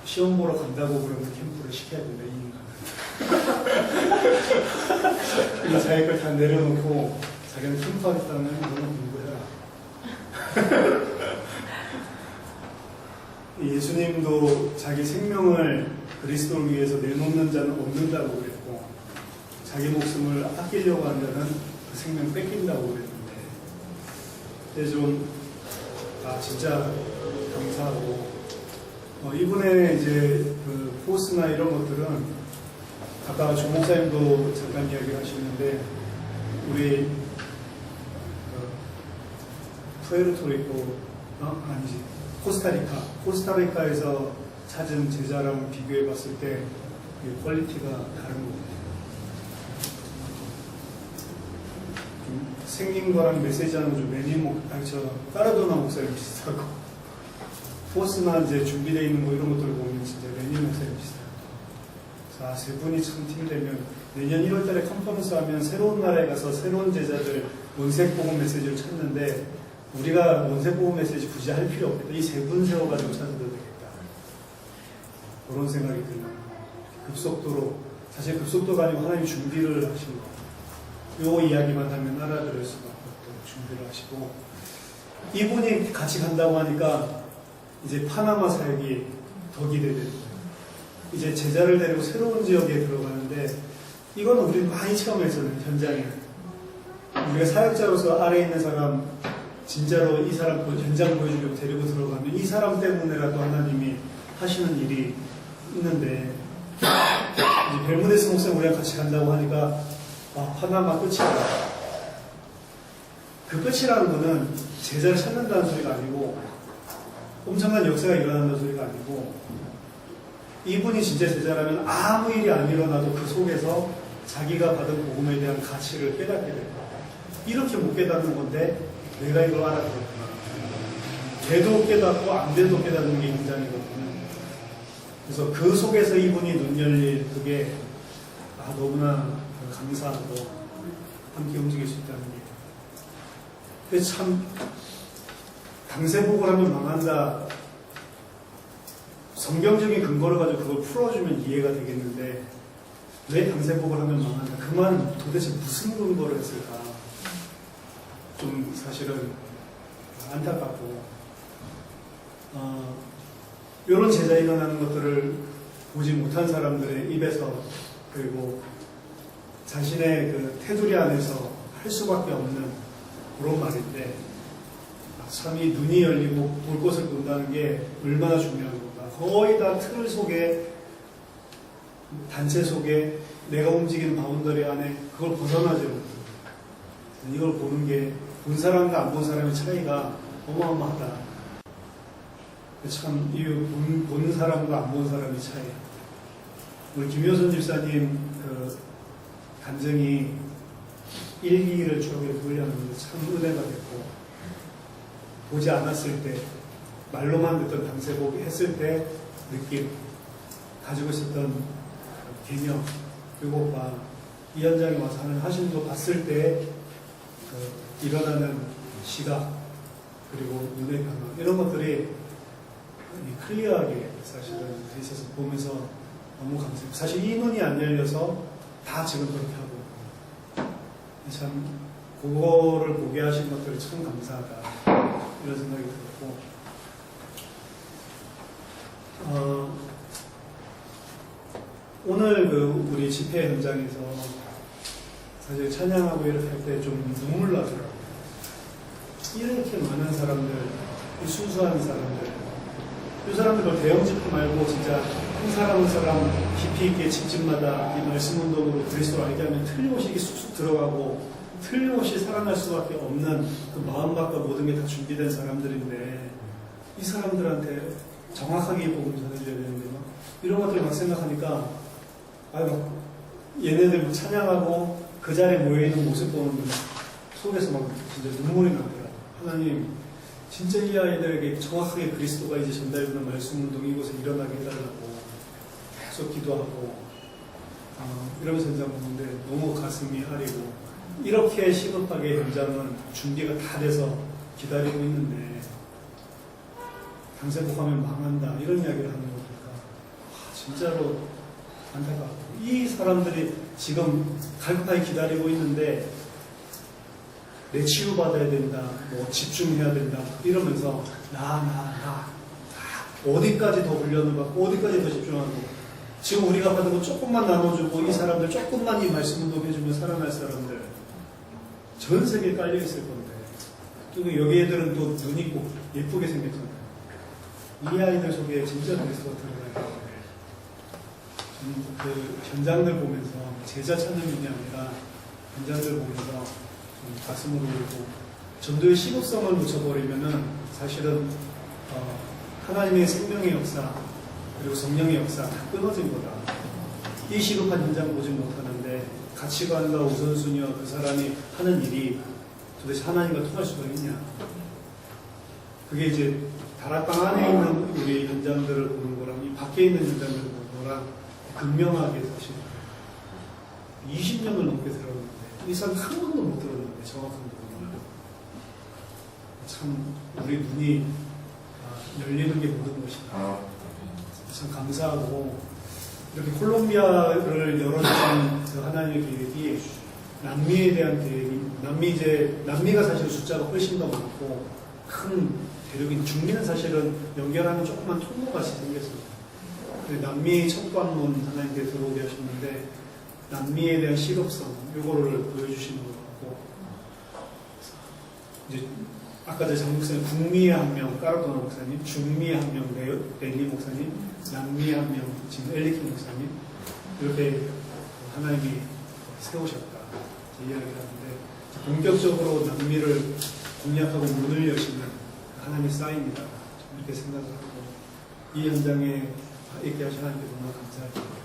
시험 보러 간다고 그러면 캠프를 시켜야 된다, 이 인간은. 자기 걸 다 내려놓고 자기는 캠프하겠다면 너는 공부해라. 예수님도 자기 생명을 그리스도를 위해서 내놓는 자는 없는다고 그랬고 자기 목숨을 아끼려고 하는 자는 그 생명 뺏긴다고 그랬는데 근데 좀 진짜 감사하고 이분의 이제 그 포스나 이런 것들은 아까 조 목사님도 잠깐 이야기를 하셨는데 우리 푸에르토리코 아니지 코스타리카에서 찾은 제자랑 비교해 봤을 때 퀄리티가 다른 것 같아요. 생긴 거랑 메시지하는 좀 까라도나 목사님 비슷하고 포스나 이제 준비되어 있는 거 이런 것들을 보면 진짜 레니 목사님 비슷하고 자, 세 분이 참 팀되면 내년 1월달에 컨퍼런스 하면 새로운 나라에 가서 새로운 제자들 원색복음 메시지를 찾는데 우리가 원색복음 메시지 굳이 할 필요 없겠다. 이 세 분 세워가지고 찾아도 되겠다. 그런 생각이 드는 급속도로 사실 급속도가 아니고 하나님 준비를 하신 거. 요 이야기만 하면 알아들을 수가 없고 준비를 하시고 이분이 같이 간다고 하니까 이제 파나마 사역이 더 기대되는 거예요. 이제 제자를 데리고 새로운 지역에 들어가는데 이건 우리 많이 체험했잖아요. 현장에 우리가 사역자로서 아래에 있는 사람 진짜로 이 사람 현장 보여주려고 데리고 들어가면 이 사람 때문에라도 하나님이 하시는 일이 있는데, 이제 벨무데스 목사님 우리랑 같이 간다고 하니까 하나만 끝이다. 그 끝이라는 거는 제자를 찾는다는 소리가 아니고 엄청난 역사가 일어난다는 소리가 아니고, 이분이 진짜 제자라면 아무 일이 안 일어나도 그 속에서 자기가 받은 복음에 대한 가치를 깨닫게 됩니다. 이렇게 못 깨닫는 건데 내가 이걸 알아들었구나. 돼도 깨닫고 안 돼도 깨닫는 게 인장이거든요. 그래서 그 속에서 이분이 눈 열릴 그게 너무나 감사하고 함께 움직일 수 있다는 게. 그래서 참 강세복을 하면 망한다. 성경적인 근거를 가지고 그걸 풀어주면 이해가 되겠는데 왜 강세복을 하면 망한다? 그 말은 도대체 무슨 근거를 했을까? 좀 사실은 안타깝고 이런 제자 일어나는 것들을 보지 못한 사람들의 입에서 그리고 자신의 그 테두리 안에서 할 수밖에 없는 그런 말인데 참 이 눈이 열리고 볼 곳을 본다는 게 얼마나 중요한 건가. 거의 다 틀 속에 단체 속에 내가 움직이는 바운더리 안에 그걸 벗어나지 못해요. 이걸 보는 게 본 사람과 안 본 사람의 차이가 어마어마하다. 참 이 본 사람과 안 본 사람의 차이. 우리 김효선 집사님 그 간증이 일기를 쭉 돌려놨는데 참 은혜가 됐고, 보지 않았을 때 말로만 듣던 강세복 했을 때 느낌, 가지고 있었던 개념, 그리고 이 현장에 와서 하는 하심도 봤을 때 일어나는 시각, 그리고 눈의 변화, 이런 것들이 클리어하게 사실은 돼 있어서 보면서 너무 감사해요. 사실 이 눈이 안 열려서 다 지금 그렇게 하고, 참 그거를 보게 하신 것들이 참 감사하다, 이런 생각이 들었고, 오늘 우리 집회 현장에서 사실 찬양하고 이렇게 할 때 좀 눈물 나더라고요. 이렇게 많은 사람들, 이 순수한 사람들, 이 사람들 대형 집회 말고 진짜 한 사람 한 사람 깊이 있게 집집마다 이 말씀 운동으로 그리스도를 알게 하면 틀림없이 이게 쑥쑥 들어가고 틀림없이 살아날 수밖에 없는 그 마음밭과 모든 게 다 준비된 사람들인데, 이 사람들한테 정확하게 복음 전해줘야 되는데 이런 것들 막 생각하니까 얘네들 찬양하고 그 자리에 모여있는 모습 보는 속에서 막 진짜 눈물이 나더라고요. 하나님 진짜 이 아이들에게 정확하게 그리스도가 이제 전달되는 말씀 운동이 이곳에 일어나게 해달라고 계속 기도하고 이러면서 현장 보는데 너무 가슴이 아리고, 이렇게 시급하게 현장은 준비가 다 돼서 기다리고 있는데 강세복하면 망한다 이런 이야기를 하는 거 보니까 진짜로 안타깝고, 이 사람들이 지금 갈급하게 기다리고 있는데 내 치유받아야 된다, 뭐 집중해야 된다 이러면서 나 어디까지 더 훈련을 받고 어디까지 더 집중하고, 지금 우리가 받은 거 조금만 나눠주고 이 사람들 조금만 이 말씀 운동해주면 살아날 사람들 전 세계에 깔려있을 건데, 또 여기 애들은 또 눈 있고 예쁘게 생겼잖아요. 이 아이들 속에 진짜 그리스도가 들어가야 되는데, 그 현장들 보면서 제자 찾는 일이 아니라 현장들 보면서 좀 가슴으로 울고, 전도의 시급성을 묻혀버리면은 사실은 하나님의 생명의 역사 그리고 성령의 역사 다 끊어진 거다. 이 시급한 현장 보지 못하는데 가치관과 우선순위와 그 사람이 하는 일이 도대체 하나님과 통할 수가 있냐. 그게 이제 다락방 안에 있는 우리 현장들을 보는 거랑 이 밖에 있는 현장들을 보는 거랑 극명하게 사실 20년을 넘게 들었는데 이 사람 한 번도 못 들었는데 정확한 부분을 참 우리 눈이 열리는 게 모든 것이다. 참 감사하고, 이렇게 콜롬비아를 열어주신 그 하나님의 계획이 남미에 대한 계획이, 남미가 사실 숫자가 훨씬 더 많고 큰 대륙인 중미는 사실은 연결하는 조그만 통로같이 생겼습니다. 남미 첫 관문 하나님께 들어오게 하셨는데 남미에 대한 시급성 이거를 보여주시는 것 같고, 이제 아까 제 장목사님 북미의 한 명 까르도나 목사님, 중미의 한 명 레니 목사님, 남미의 한 명 지금 엘리키 목사님 이렇게 하나님이 세우셨다 이야기를 하는데 본격적으로 남미를 공략하고 문을 여시는 하나님의 사인이다 이렇게 생각을 하고 이 현장에 있게 하신 하나님께 너무 감사합니다.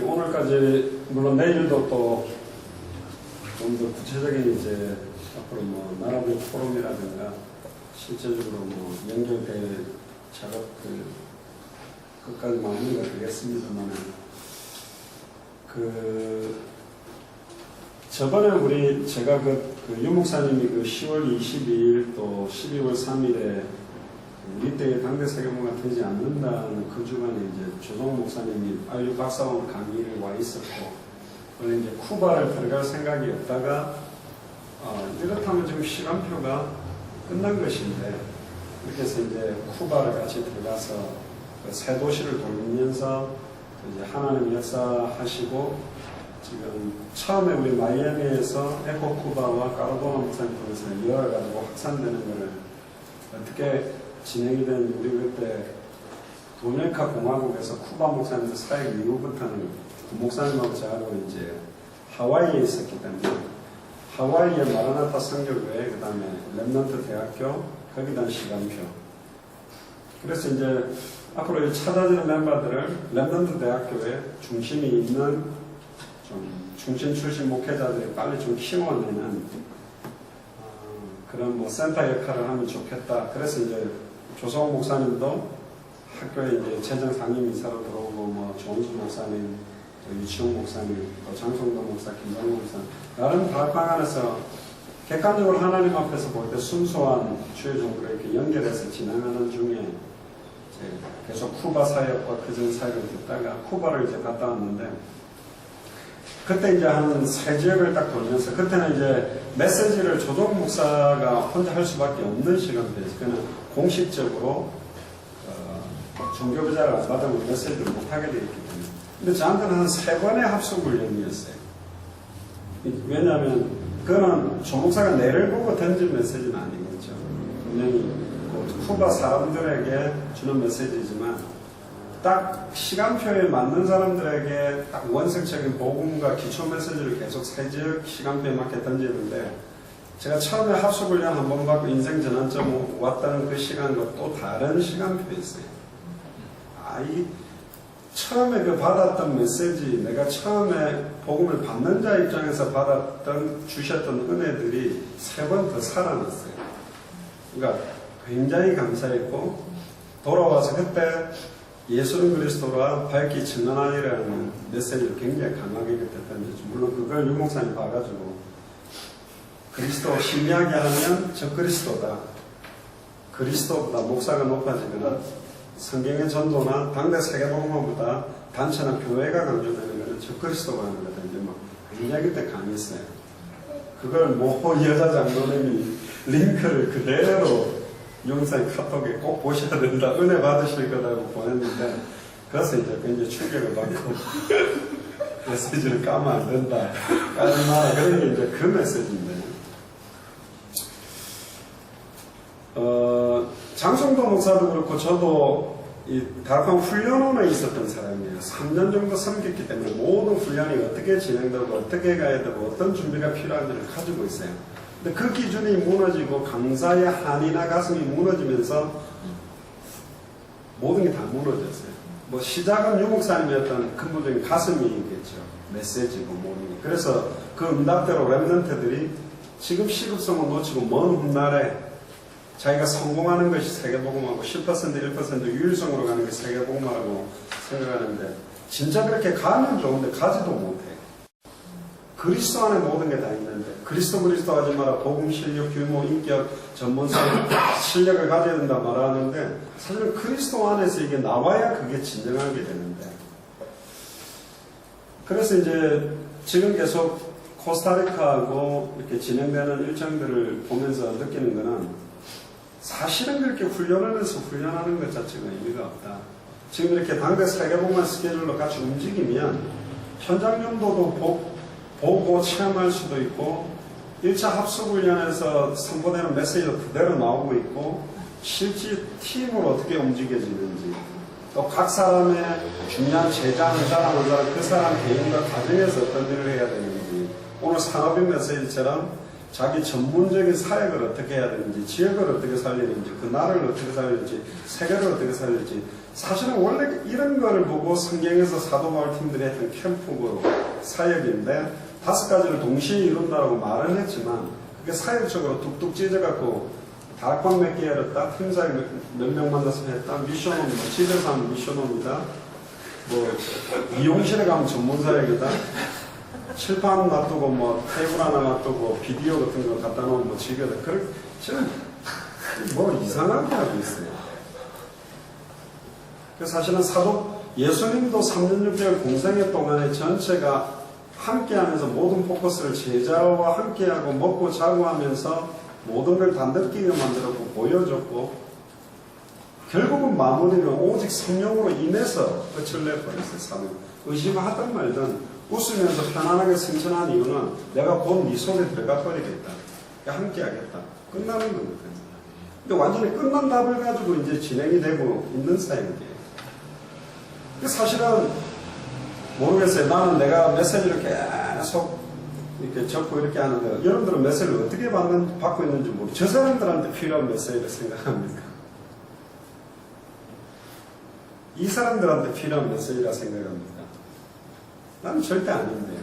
오늘까지 물론 내일도 또 좀 더 구체적인 이제 앞으로 뭐 나라별 포럼이라든가 실제적으로 뭐 연결될 작업들 끝까지 마무리가 되겠습니다만 저번에 제가 유 목사님이 10월 22일 또 12월 3일에 우리 때의 당대 세계문화가 되지 않는다는 그 주간에 이제 조성 목사님이 알류 박사원 강의를 와 있었고, 그런데 이제 쿠바를 들어갈 생각이 없다가, 이렇다면 지금 시간표가 끝난 것인데, 이렇게 해서 이제 쿠바를 같이 들어가서 새 도시를 돌면서 이제 하나님 역사하시고, 지금 처음에 우리 마이애미에서 에코 쿠바와 까르도나 목사님 통해서 이어가지고 확산되는 것을 어떻게 진행이 된 우리 그때 도미니카 공화국에서 쿠바 목사님들 사역 이후부터는 그 목사님하고 저하고 이제 하와이에 있었기 때문에 하와이의 마라나타 선교회 그 다음에 렘넌트 대학교 거기다 시간표 그래서 이제 앞으로 찾아지는 멤버들을 렘넌트 대학교에 중심이 있는 좀 중심 출신 목회자들이 빨리 좀 키워내는 그런 뭐 센터 역할을 하면 좋겠다. 그래서 이제 조성호 목사님도 학교에 이제 재정 상임 인사로 들어오고 뭐 조은수 목사님, 유치홍 목사님, 또 장성도 목사, 김정호 목사 나름 다락방 안에서 객관적으로 하나님 앞에서 볼 때 순수한 주의 종들을 이렇게 연결해서 진행하는 중에 계속 쿠바 사역과 그전 사역을 듣다가 쿠바를 이제 갔다 왔는데 그때 이제 한 세 지역을 딱 돌면서 그때는 이제 메시지를 조정 목사가 혼자 할 수밖에 없는 시간대에서 그는 공식적으로 종교부자를 안 받으면 메시지를 못하게 되어 있기 때문에 근데 저한테는 한 3번의 합숙 훈련이었어요. 왜냐하면 그거는 조목사가 내를 보고 던진 메시지는 아니겠죠. 분명히 쿠바 사람들에게 주는 메시지지만 딱 시간표에 맞는 사람들에게 딱 원색적인 복음과 기초 메시지를 계속 세 지역 시간표에 맞게 던지는데 제가 처음에 합숙훈련 한 번 받고 인생 전환점 왔다는 그 시간과 또 다른 시간표였어요. 이 처음에 그 받았던 메시지, 내가 처음에 복음을 받는 자 입장에서 주셨던 은혜들이 3번 더 살아났어요. 그러니까 굉장히 감사했고, 돌아와서 그때 예수는 그리스도라 밝기 증언하리라는 메시지를 굉장히 강하게 그때 던졌죠. 물론 그걸 유 목사님 봐가지고, 그리스도 신비하게 하면 저 그리스도다. 그리스도보다 목사가 높아지거나, 성경의 전도나 당대 세계복음화보다 단체나 교회가 강조되는 것은 저 그리스도가 하는 거다. 이제 막 굉장히 그때 강했어요. 그걸 여자 장로님이 링크를 그대로 용사의 카톡에 꼭 보셔야 된다. 은혜 받으실 거라고 보냈는데, 그래서 이제 굉장히 충격을 받고, 메시지를 까면 안 된다. 까지 마. 그런 게 이제 그 메시지인데. 장성도 목사도 그렇고 저도 이 다락방 훈련원에 있었던 사람이에요. 3년 정도 섬겼기 때문에 모든 훈련이 어떻게 진행되고 어떻게 가야 되고 어떤 준비가 필요한지를 가지고 있어요. 근데 그 기준이 무너지고 강사의 한이나 가슴이 무너지면서 모든 게 다 무너졌어요. 뭐 시작은 유 목사님이었던 근본적인 가슴이겠죠. 메시지고 모든 게. 그래서 그 응답대로 렘넌트들이 지금 시급성을 놓치고 먼 훗날에 자기가 성공하는 것이 세계복음하고 10% 1% 유일성으로 가는 게 세계복음하고 생각하는데 진짜 그렇게 가면 좋은데 가지도 못해. 그리스도 안에 모든 게 다 있는데 그리스도 하지 마라. 복음, 실력, 규모, 인격, 전문성, 실력을 가져야 된다 말하는데 사실은 그리스도 안에서 이게 나와야 그게 진정하게 되는데 그래서 이제 지금 계속 코스타리카하고 이렇게 진행되는 일정들을 보면서 느끼는 거는 사실은 그렇게 훈련하면서 훈련하는 것 자체가 의미가 없다. 지금 이렇게 당대 세계복만 스케줄로 같이 움직이면 현장 정도도 보고 체험할 수도 있고 1차 합숙훈련에서 선보되는 메시지도 그대로 나오고 있고 실제 팀으로 어떻게 움직여지는지 또 각 사람의 중요한 제자하는 사람 그 사람 개인과 가정에서 어떤 일을 해야 되는지 오늘 산업인 메시지처럼 자기 전문적인 사역을 어떻게 해야 되는지 지역을 어떻게 살리는지 그 나라를 어떻게 살릴지 세계를 어떻게 살릴지 사실은 원래 이런 거를 보고 성경에서 사도 바울 팀들이 했던 캠프고 사역인데 5가지를 동시에 이룬다라고 말은 했지만 그게 사역적으로 뚝뚝 찢어갖고 다락방 몇 개 열었다, 팀사에 몇 명 만나서 했다, 미션홈, 집에서 하면 미션홈이다, 미용실에 가면 전문사역이다, 칠판 놔두고 테이블 하나 놔두고 비디오 같은 거 갖다 놓으면 집에다. 그렇게 지금 이상하게 하고 있어요. 그래서 사실은 예수님도 3년 6개월 공생애 동안에 전체가 함께하면서 모든 포커스를 제자와 함께하고 먹고 자고 하면서 모든 걸 다 느끼게 만들었고 보여줬고 결국은 마무리는 오직 성령으로 인해서 끝을 내버렸어요. 사는 의심하든 말든 웃으면서 편안하게 승천한 이유는 내가 곧 네 속에 들어가 버리겠다. 함께하겠다. 끝나는 거거든요. 근데 완전히 끝난 답을 가지고 이제 진행이 되고 있는 사역이에요. 사실은 모르겠어요. 나는 내가 메시지를 계속 이렇게 적고 이렇게 하는데 여러분들은 메시지를 어떻게 받고 있는지 모르겠어요. 저 사람들한테 필요한 메시지를 생각합니까? 이 사람들한테 필요한 메시지라 생각합니까? 나는 절대 아닌데요.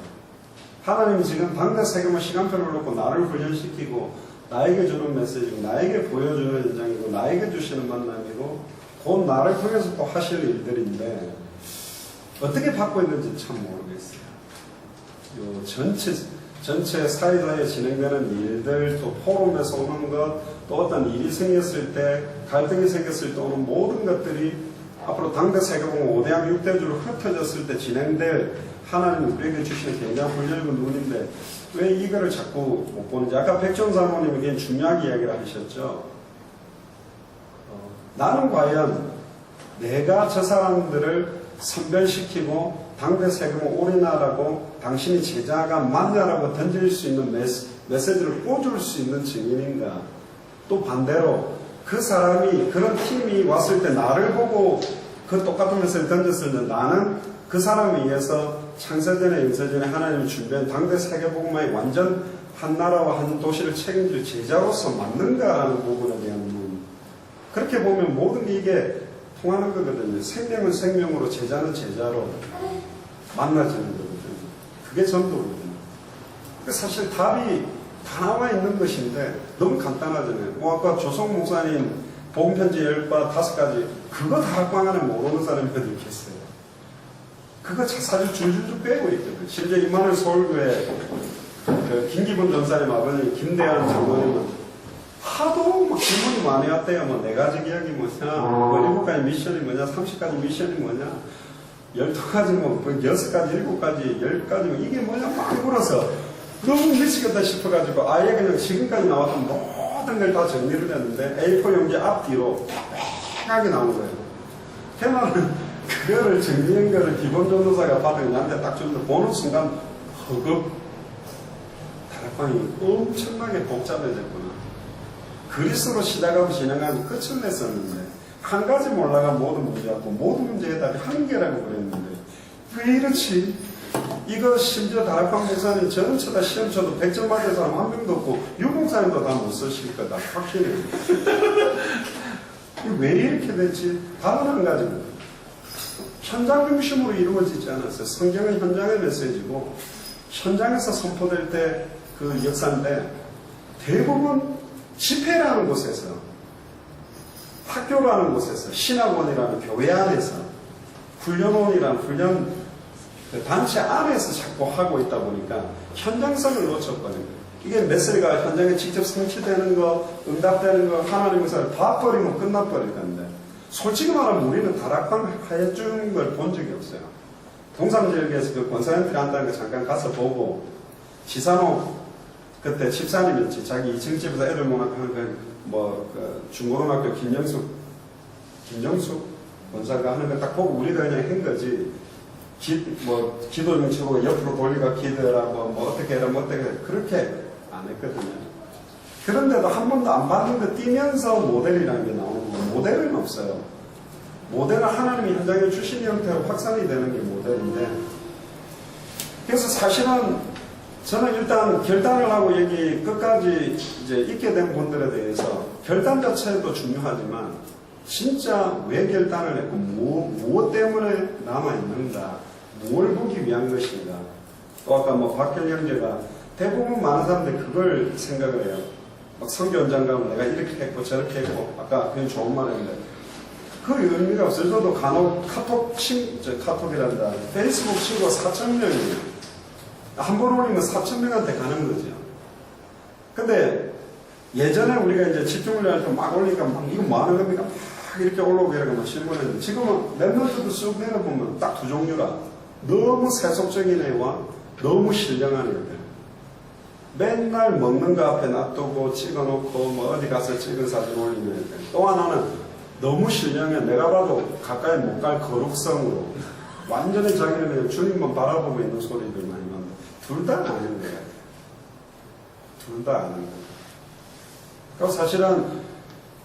하나님이 지금 당대 세계만 시간표를 놓고 나를 훈련시키고 나에게 주는 메시지고 나에게 보여주는 현장이고 나에게 주시는 만남이고 곧 나를 통해서 또 하실 일들인데 어떻게 받고 있는지 참 모르겠어요. 요 전체 사회사에 진행되는 일들, 또 포럼에서 오는 것, 또 어떤 일이 생겼을 때, 갈등이 생겼을 때 오는 모든 것들이 앞으로 당대 세계공은 5대학 6대주로 흩어졌을 때 진행될 하나님이 우리에게 주시는 굉장히 불려진 눈인데 왜 이거를 자꾸 못 보는지. 아까 백종 사모님이 굉장히 중요하게 이야기를 하셨죠. 나는 과연 내가 저 사람들을 선별시키고 당대 세금을 올인하라고 당신이 제자가 맞냐라고 던질 수 있는 메시지를 꽂을 수 있는 증인인가. 또 반대로 그 사람이 그런 팀이 왔을 때 나를 보고 그 똑같은 메시지를 던졌을 때 나는 그 사람에 의해서 창세전에 영세전에 하나님이 준비한 당대 세계복음화의 완전 한 나라와 한 도시를 책임질 제자로서 맞는가라는 부분에 대한 문. 그렇게 보면 모든 게 이게 통하는 거거든요. 생명은 생명으로 제자는 제자로 만나지는 거거든요. 그게 전도거든요. 사실 답이 다 나와 있는 것인데 너무 간단하잖아요. 아까 조성 목사님 복음편지 10바 5가지 그거 다 학방 안에 모르는 사람이 어디 있겠어요. 그거 사실 줄줄줄 빼고 있거든요. 심지어 임마누엘 서울교회 그 김기분 전사님 아버님 김대한 장로님은 하도 막 질문이 많이 왔대요. 4가지 기약이 뭐냐, 7가지 미션이 뭐냐, 30가지 미션이 뭐냐, 12가지 6가지, 7가지, 10가지 이게 뭐냐 막 물어서 너무 미치겠다 싶어가지고 아예 그냥 지금까지 나왔던 모든 걸 다 정리를 했는데 A4 용지 앞뒤로 빽하게 나온 거예요. 걔는 그거를 정리한 거를 기본 전도사가 받은 나한테 딱 주는데 보는 순간 허겁 다락방이 엄청나게 복잡해졌구나. 그리스로 시작하고 진행하고 끝을 냈었는데 한 가지 몰라가 모든 문제였고 모든 문제에 답이 한 개라고 그랬는데 왜 이렇지? 이거 심지어 다락방 목사님 전체 다 시험 쳐도 100점 맞은 사람 한 명도 없고 유목사님도 다 못 쓰실 거다. 확실히. 왜 이렇게 됐지? 답은 한 가지입니다. 현장 중심으로 이루어지지 않았어요. 성경은 현장의 메시지고 현장에서 선포될 때 그 역사인데 대부분 집회라는 곳에서 학교라는 곳에서 신학원이라는 교회 안에서 훈련원이라는 훈련 단체 안에서 자꾸 하고 있다 보니까 현장성을 놓쳤거든요. 이게 메시지가 현장에 직접 성취되는 거, 응답되는 거, 하나님의 사를 다 버리면 끝나버릴 건데 솔직히 말하면 우리는 다락방 해준 걸 본 적이 없어요. 동산지역에서 그 권사님들이 한다는 거 잠깐 가서 보고 지산호 그때 집사님이었지. 자기 2층 집에서 애들 모아놓고 그 중고등학교 김영숙 본사가 하는 거 딱 보고 우리가 그냥 한 거지. 기도 좀 치고 옆으로 돌리가 기도해라고 뭐 어떻게 해라 뭐 어떻게 해라 그렇게 안 했거든요. 그런데도 한 번도 안 받는 거 띄면서 모델이라는 게 나오는 거예요. 모델은 없어요. 모델은 하나님이 현장에 주신 형태로 확산이 되는 게 모델인데, 그래서 사실은 저는 일단 결단을 하고 여기 끝까지 이제 있게 된 분들에 대해서 결단 자체도 중요하지만 진짜 왜 결단을 했고 무엇 때문에 남아있는가, 뭘 보기 위한 것인가. 또 아까 뭐 박현 형제가 대부분 많은 사람들이 그걸 생각을 해요. 막 선교 현장 가면 내가 이렇게 했고 저렇게 했고, 아까 그냥 좋은 말 했는데 그 의미가 없어요. 저도 간혹 카톡이란다. 페이스북 친구가 4,000명이에요. 한 번 올리면 4,000명한테 가는 거죠. 근데 예전에 우리가 이제 집중훈련 할 때 막 올리니까 막 이거 뭐 하는 겁니까? 막 이렇게 올라오고 이렇게 막 신문했는데 지금은 랩런트도 쑥 내려보면 딱 두 종류라. 너무 세속적인 애와 너무 신령한 애들. 맨날 먹는 거 앞에 놔두고 찍어놓고 뭐 어디 가서 찍은 사진 올리는 애들. 또 하나는 너무 신령해. 내가 봐도 가까이 못 갈 거룩성으로 완전히 자기는 그냥 주님만 바라보고 있는 소리들 많이 만나. 둘 다 아닌 거예요. 둘 다 아닌 거예요. 그래서 사실은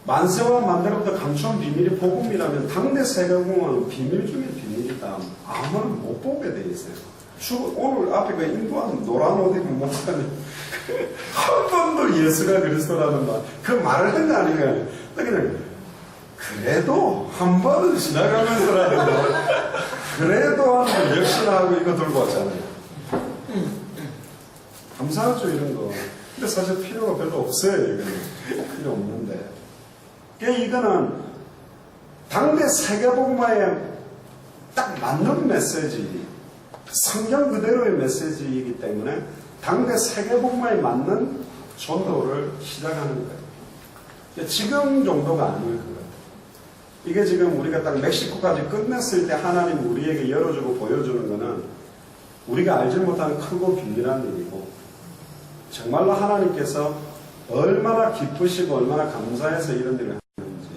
만세와 만대로부터 감추온 비밀이 복음이라면 당대 세계공은 비밀 중에 비밀이다. 아무나 못 보게 돼 있어요. 오늘 앞에 그 인도하는 노란 옷 입은 목사님 한 번도 예수가 그리스도라는 말, 그 말을 한 거 아니에요. 그냥 그래도 한 번은 지나가면서라도 그래도 하는 역시나 하고 이거 들고 왔잖아요. 감사하죠 이런 거. 근데 사실 필요가 별로 없어요. 이거는 필요 없는데. 이거는 당대 세계복음화에 딱 맞는 메시지, 성경 그대로의 메시지이기 때문에 당대 세계복음화에 맞는 전도를 시작하는 거예요. 지금 정도가 아닐 거예요. 이게 지금 우리가 딱 멕시코까지 끝냈을 때 하나님 우리에게 열어주고 보여주는 거는 우리가 알지 못하는 크고 비밀한 일이고, 정말로 하나님께서 얼마나 기쁘시고 얼마나 감사해서 이런 일을 하는지.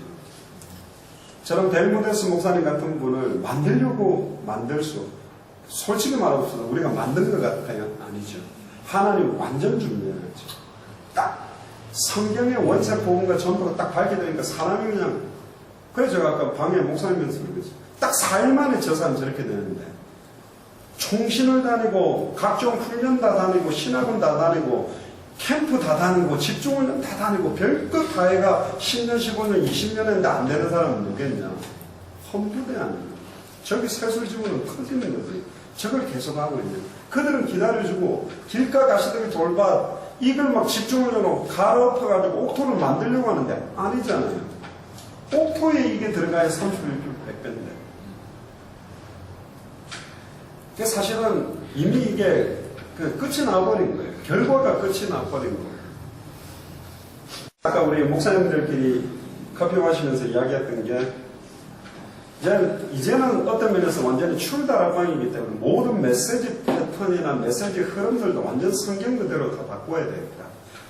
저는 델모데스 목사님 같은 분을 만들려고 만들 수, 솔직히 말합시다. 우리가 만든 것 같아요? 아니죠. 하나님 완전 준비해놨죠. 딱 성경의 원색 복음과 전부가 딱 밝혀되니까 사람이 그냥, 그래서 제가 아까 방에 목사님면서 그랬어요. 딱 4일 만에 저 사람 저렇게 되는데, 총신을 다니고 각종 훈련 다 다니고 신학원 다 다니고 캠프 다 다니고 집중훈련 다 다니고 별것 다 해가 10년 15년 20년 했는데 안 되는 사람은 누구겠냐. 험부대 아니에요. 저기 세술지구는 터지는 거지. 저걸 계속하고 있는. 그들은 기다려주고 길가 가시더니 돌밭 이걸 막 집중훈련으로 갈아엎어가지고 옥토를 만들려고 하는데 아니잖아요. 옥토에 이게 들어가야 30일 100배인데. 사실은 이미 이게 끝이 나버린 거예요. 결과가 끝이 나버린 거예요. 아까 우리 목사님들끼리 커피 마시면서 이야기했던 게 이제는 어떤 면에서 완전히 출다락방이기 때문에 모든 메시지 패턴이나 메시지 흐름들도 완전 성경 그대로 다 바꿔야 됩니다.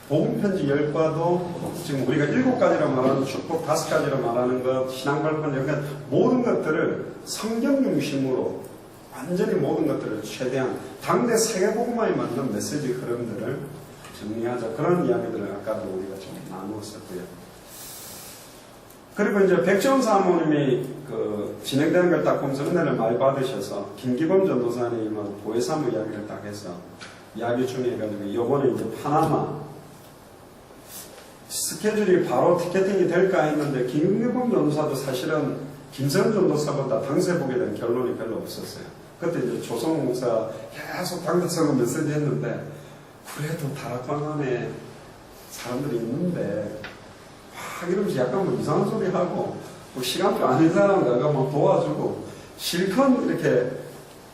복음편지 10과도 지금 우리가 7가지로 말하는 축복 5가지로 말하는 것, 신앙발판 이런 모든 것들을 성경 중심으로 완전히 모든 것들을 최대한 당대 세계복음화에 맞는 메시지 흐름들을 정리하자. 그런 이야기들을 아까도 우리가 좀 나누었었고요. 그리고 이제 백지원 사모님이 진행되는 걸 딱 보면서 은혜를 많이 받으셔서 김기범 전도사님하고 보혜사모 이야기를 딱 해서 이야기 중에 해가지고 이번에 이제 파나마 스케줄이 바로 티켓팅이 될까 했는데 김기범 전도사도 사실은 김선 전도사보다 당세 보게 된 결론이 별로 없었어요. 그때 이제 조성호 목사 계속 당대성을 메시지 했는데 그래도 다락방 안에 사람들이 있는데 막 이러면서 약간 뭐 이상한 소리 하고 뭐 시간표 아닌 사람 가가 막 도와주고 실컷 이렇게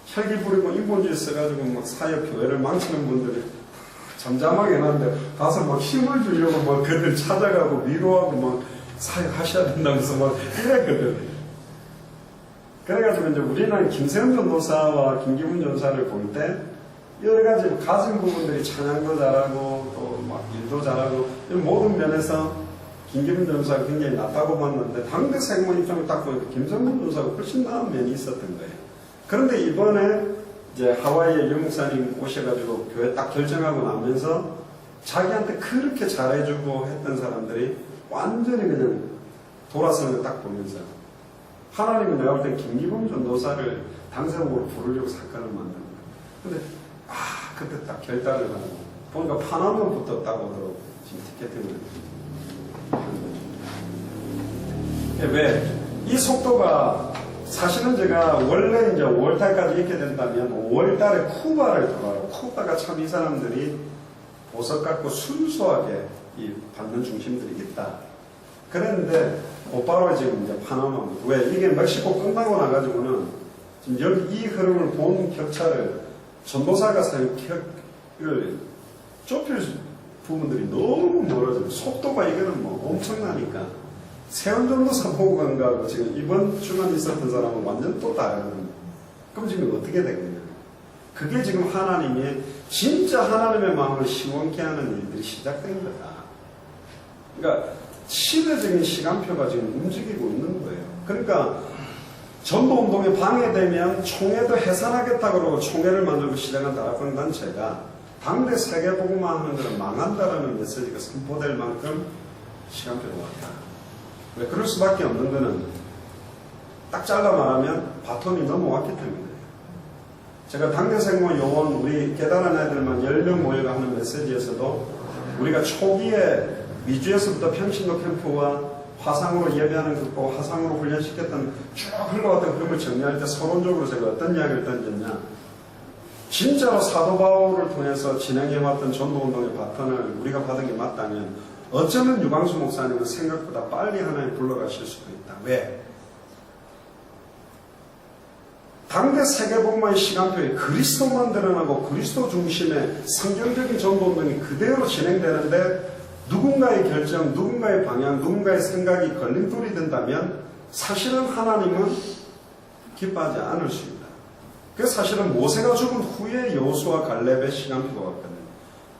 혈기 부리고 인본주의 써가지고 막 사역 교회를 망치는 분들이 잠잠하게 해놨는데 가서 막 힘을 주려고 막 그들 찾아가고 위로하고 막 사역 하셔야 된다면서 막 이랬거든. 그래가지고 이제 우리는 김세현 전도사와 김기문 전사를 볼 때 여러 가지 가진 부분들이 찬양도 잘하고 또 막 일도 잘하고 모든 면에서 김기문 전사가 굉장히 낮다고 봤는데 당대 생모 입장을 딱 보니까 김성근 전사가 훨씬 나은 면이 있었던 거예요. 그런데 이번에 이제 하와이에 유 목사님 오셔가지고 교회 딱 결정하고 나면서 자기한테 그렇게 잘해주고 했던 사람들이 완전히 그냥 돌아서는 걸 딱 보면서 하나님은 내가 볼 땐 김기범 전도사를 당사국으로 부르려고 사건을 만든 거예요. 근데 그때 딱 결단을 하고 보니까 파나만 붙었다고 하더라고. 지금 티켓팅을. 왜? 이 속도가 사실은 제가 원래 이제 5월달까지 있게 된다면 5월달에 쿠바를 돌아요. 쿠바가 참 이 사람들이 보석 갖고 순수하게 이 받는 중심들이 있다. 그랬는데 곧바로 지금 이제 파나마입니다. 왜? 이게 멕시코 끝나고 나가지고는 지금 여기 이 흐름을 본 격차를 전도사가 사는 격을 좁힐 부분들이 너무 멀어져요. 속도가 이거는 뭐 엄청나니까. 세원 전도사 보고 간 거하고 지금 이번 주간 있었던 사람은 완전 또 다르거든요. 그럼 지금 어떻게 되겠냐. 그게 지금 하나님이 진짜 하나님의 마음을 시원케 하는 일들이 시작된 거다. 그러니까 시대적인 시간표가 지금 움직이고 있는 거예요. 그러니까 전도운동에 방해되면 총회도 해산하겠다 그러고 총회를 만들고 시작한 다락방단체가 당대 세계복음화 하는 데는 망한다라는 메시지가 선포될 만큼 시간표가 왔다. 왜 그럴 수밖에 없는 거는 딱 잘라 말하면 바톤이 넘어왔기 때문에. 제가 당대 생모 요원 우리 깨달은 애들만 10명 모여가 하는 메시지에서도 우리가 초기에 미주에서부터 평신도 캠프와 화상으로 예배하는 것과 화상으로 훈련시켰던 쭉 흘러왔던 흐름을 정리할 때 서론적으로 제가 어떤 이야기를 던졌냐. 진짜로 사도 바울을 통해서 진행해왔던 전도운동의 바톤을 우리가 받은 게 맞다면 어쩌면 유광수 목사님은 생각보다 빨리 하나님 불러가실 수도 있다. 왜? 당대 세계복음화의 시간표에 그리스도만 드러나고 그리스도 중심의 성경적인 전도운동이 그대로 진행되는데 누군가의 결정, 누군가의 방향, 누군가의 생각이 걸림돌이 된다면 사실은 하나님은 기뻐하지 않을 수 있다. 그래서 사실은 모세가 죽은 후에 여호수아 갈렙의 시간표가 왔거든요.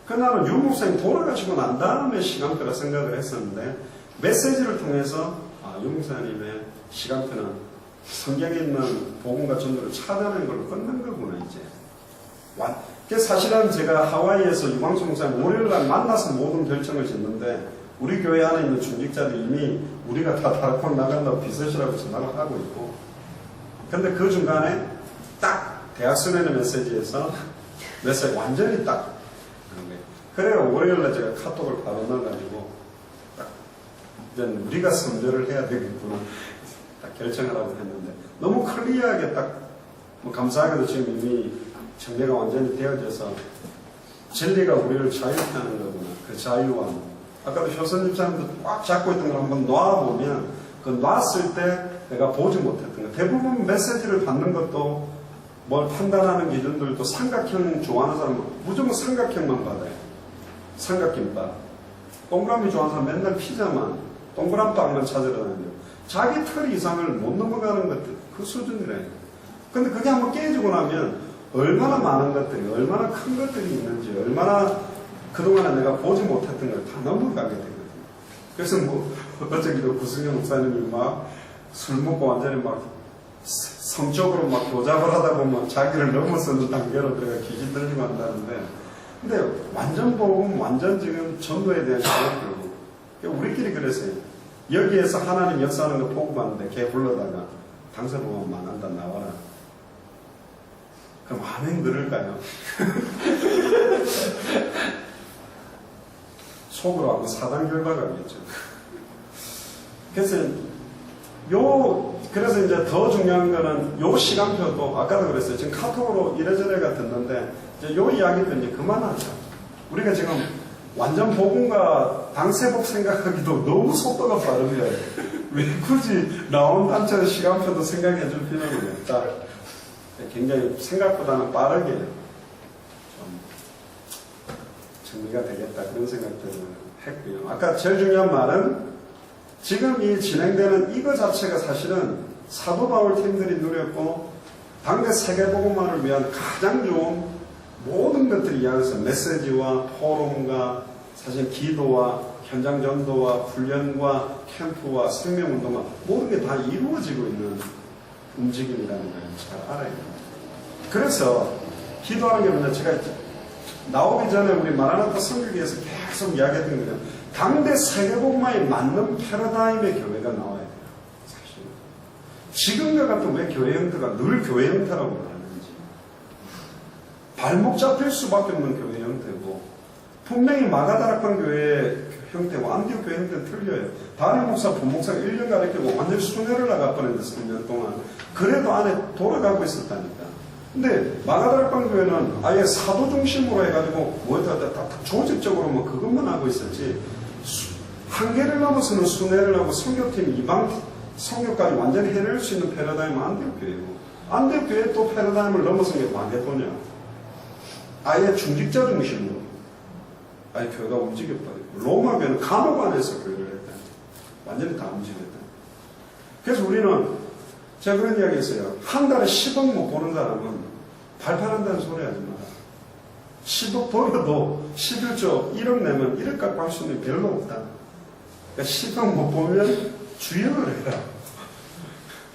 그날은 유 목사님 돌아가시고 난 다음에 시간표라 생각을 했었는데 메시지를 통해서 유 목사님의 시간표는 성경에 있는 복음과 전도를 찾아낸 걸로 끝난 거구나 이제. 그래서 사실은 제가 하와이에서 유광수 목사님 월요일날 만나서 모든 결정을 짓는데 우리 교회 안에 있는 중직자들이 이미 우리가 다 다락방 나간다고 비서시라고 전화를 하고 있고 근데 그 중간에 딱 대학생회의 메시지에서 메시지 완전히 딱 그래요. 월요일날 제가 카톡을 바로 넣어가지고 딱 우리가 선별을 해야 되겠구나 딱 결정하라고 했는데 너무 클리어하게 딱 뭐 감사하게도 지금 이미 정리가 완전히 되어져서 진리가 우리를 자유케 하는 거구나. 그 자유와 아까도 효선 집사님도 꽉 잡고 있던 걸 한번 놔보면 그 놨을 때 내가 보지 못했던 거 대부분 메시지를 받는 것도 뭘 판단하는 기준들도 삼각형 좋아하는 사람은 무조건 삼각형만 받아요. 삼각김밥. 동그라미 좋아하는 사람 맨날 피자만 동그란 빵만 찾으러 다녀요. 자기 틀 이상을 못 넘어가는 것들 그 수준이래요. 근데 그게 한번 깨지고 나면 얼마나 많은 것들이 얼마나 큰 것들이 있는지 얼마나 그동안에 내가 보지 못했던 걸 다 넘어가게 되거든요. 그래서 뭐 어저께도 구승현 목사님이 막 술 먹고 완전히 막 성적으로 막 교잡을 하다 보면 자기를 넘어서는 단계로 들어가 귀신 들리고 한다는데 근데 완전 복음, 완전 지금 전도에 대한 시각이고 우리끼리 그랬어요. 여기에서 하나님 역사하는 거 보고 봤는데 걔 불러다가 당사복음 만한다 나와라. 그럼 아멘 그럴까요? 속으로 하고 사단 결과가겠죠. 그래서 이제 더 중요한 거는 요 시간표도 아까도 그랬어요. 지금 카톡으로 이래저래가 듣는데 이제 요 이야기도 이제 그만하자. 우리가 지금 완전 복음과 당세복 생각하기도 너무 속도가 빠르면 왜 굳이 나온 단체 시간표도 생각해 줄 필요는 없다. 굉장히 생각보다는 빠르게 좀 정리가 되겠다 그런 생각들을 했고요. 아까 제일 중요한 말은 지금 이 진행되는 이거 자체가 사실은 사도 바울 팀들이 누렸고 당대 세계복음화를 위한 가장 좋은 모든 것들이 이야기해서 메시지와 포럼과 사실 기도와 현장 전도와 훈련과 캠프와 생명운동과 모든 게 다 이루어지고 있는 움직임이라는 걸 잘 알아야 됩니다. 그래서 기도하는 게 뭐냐, 제가 나오기 전에 우리 마라나타 선교기에서 계속 이야기했던 거는 당대 세계복음화에 맞는 패러다임의 교회가 나와야 돼요. 사실 지금과 같은 왜 교회 형태가 늘 교회 형태라고 말하는지, 발목 잡힐 수밖에 없는 교회 형태고, 분명히 마가다락방 교회 형태고 안디옥 교회 형태는 틀려요. 담임 목사, 부목사가 1년 가르치고 완전히 순회를 나가버렸는데 3년 동안. 그래도 안에 돌아가고 있었다니까. 근데 마가다락방 교회는 아예 사도 중심으로 해가지고 다 조직적으로 뭐 그것만 하고 있었지, 한계를 넘어서는 순회를 하고 선교팀 이방 선교까지 완전히 해낼 수 있는 패러다임은 안디옥 교회고, 안디옥 교회 또 패러다임을 넘어선 게 마게도냐. 아예 중직자 중심으로 아예 교회가 움직여버리고, 로마 교회는 감옥 안에서 교회를 했다. 완전히 다 움직였다. 그래서 우리는, 제가 그런 이야기 했어요. 한 달에 10억 못 버는 사람은 발판한다는 소리 하지 마라. 10억 벌어도 11조 1억 내면 1억 갖고 할 수 있는 게 별로 없다. 그러니까 10억 못 보면 주역을 해라.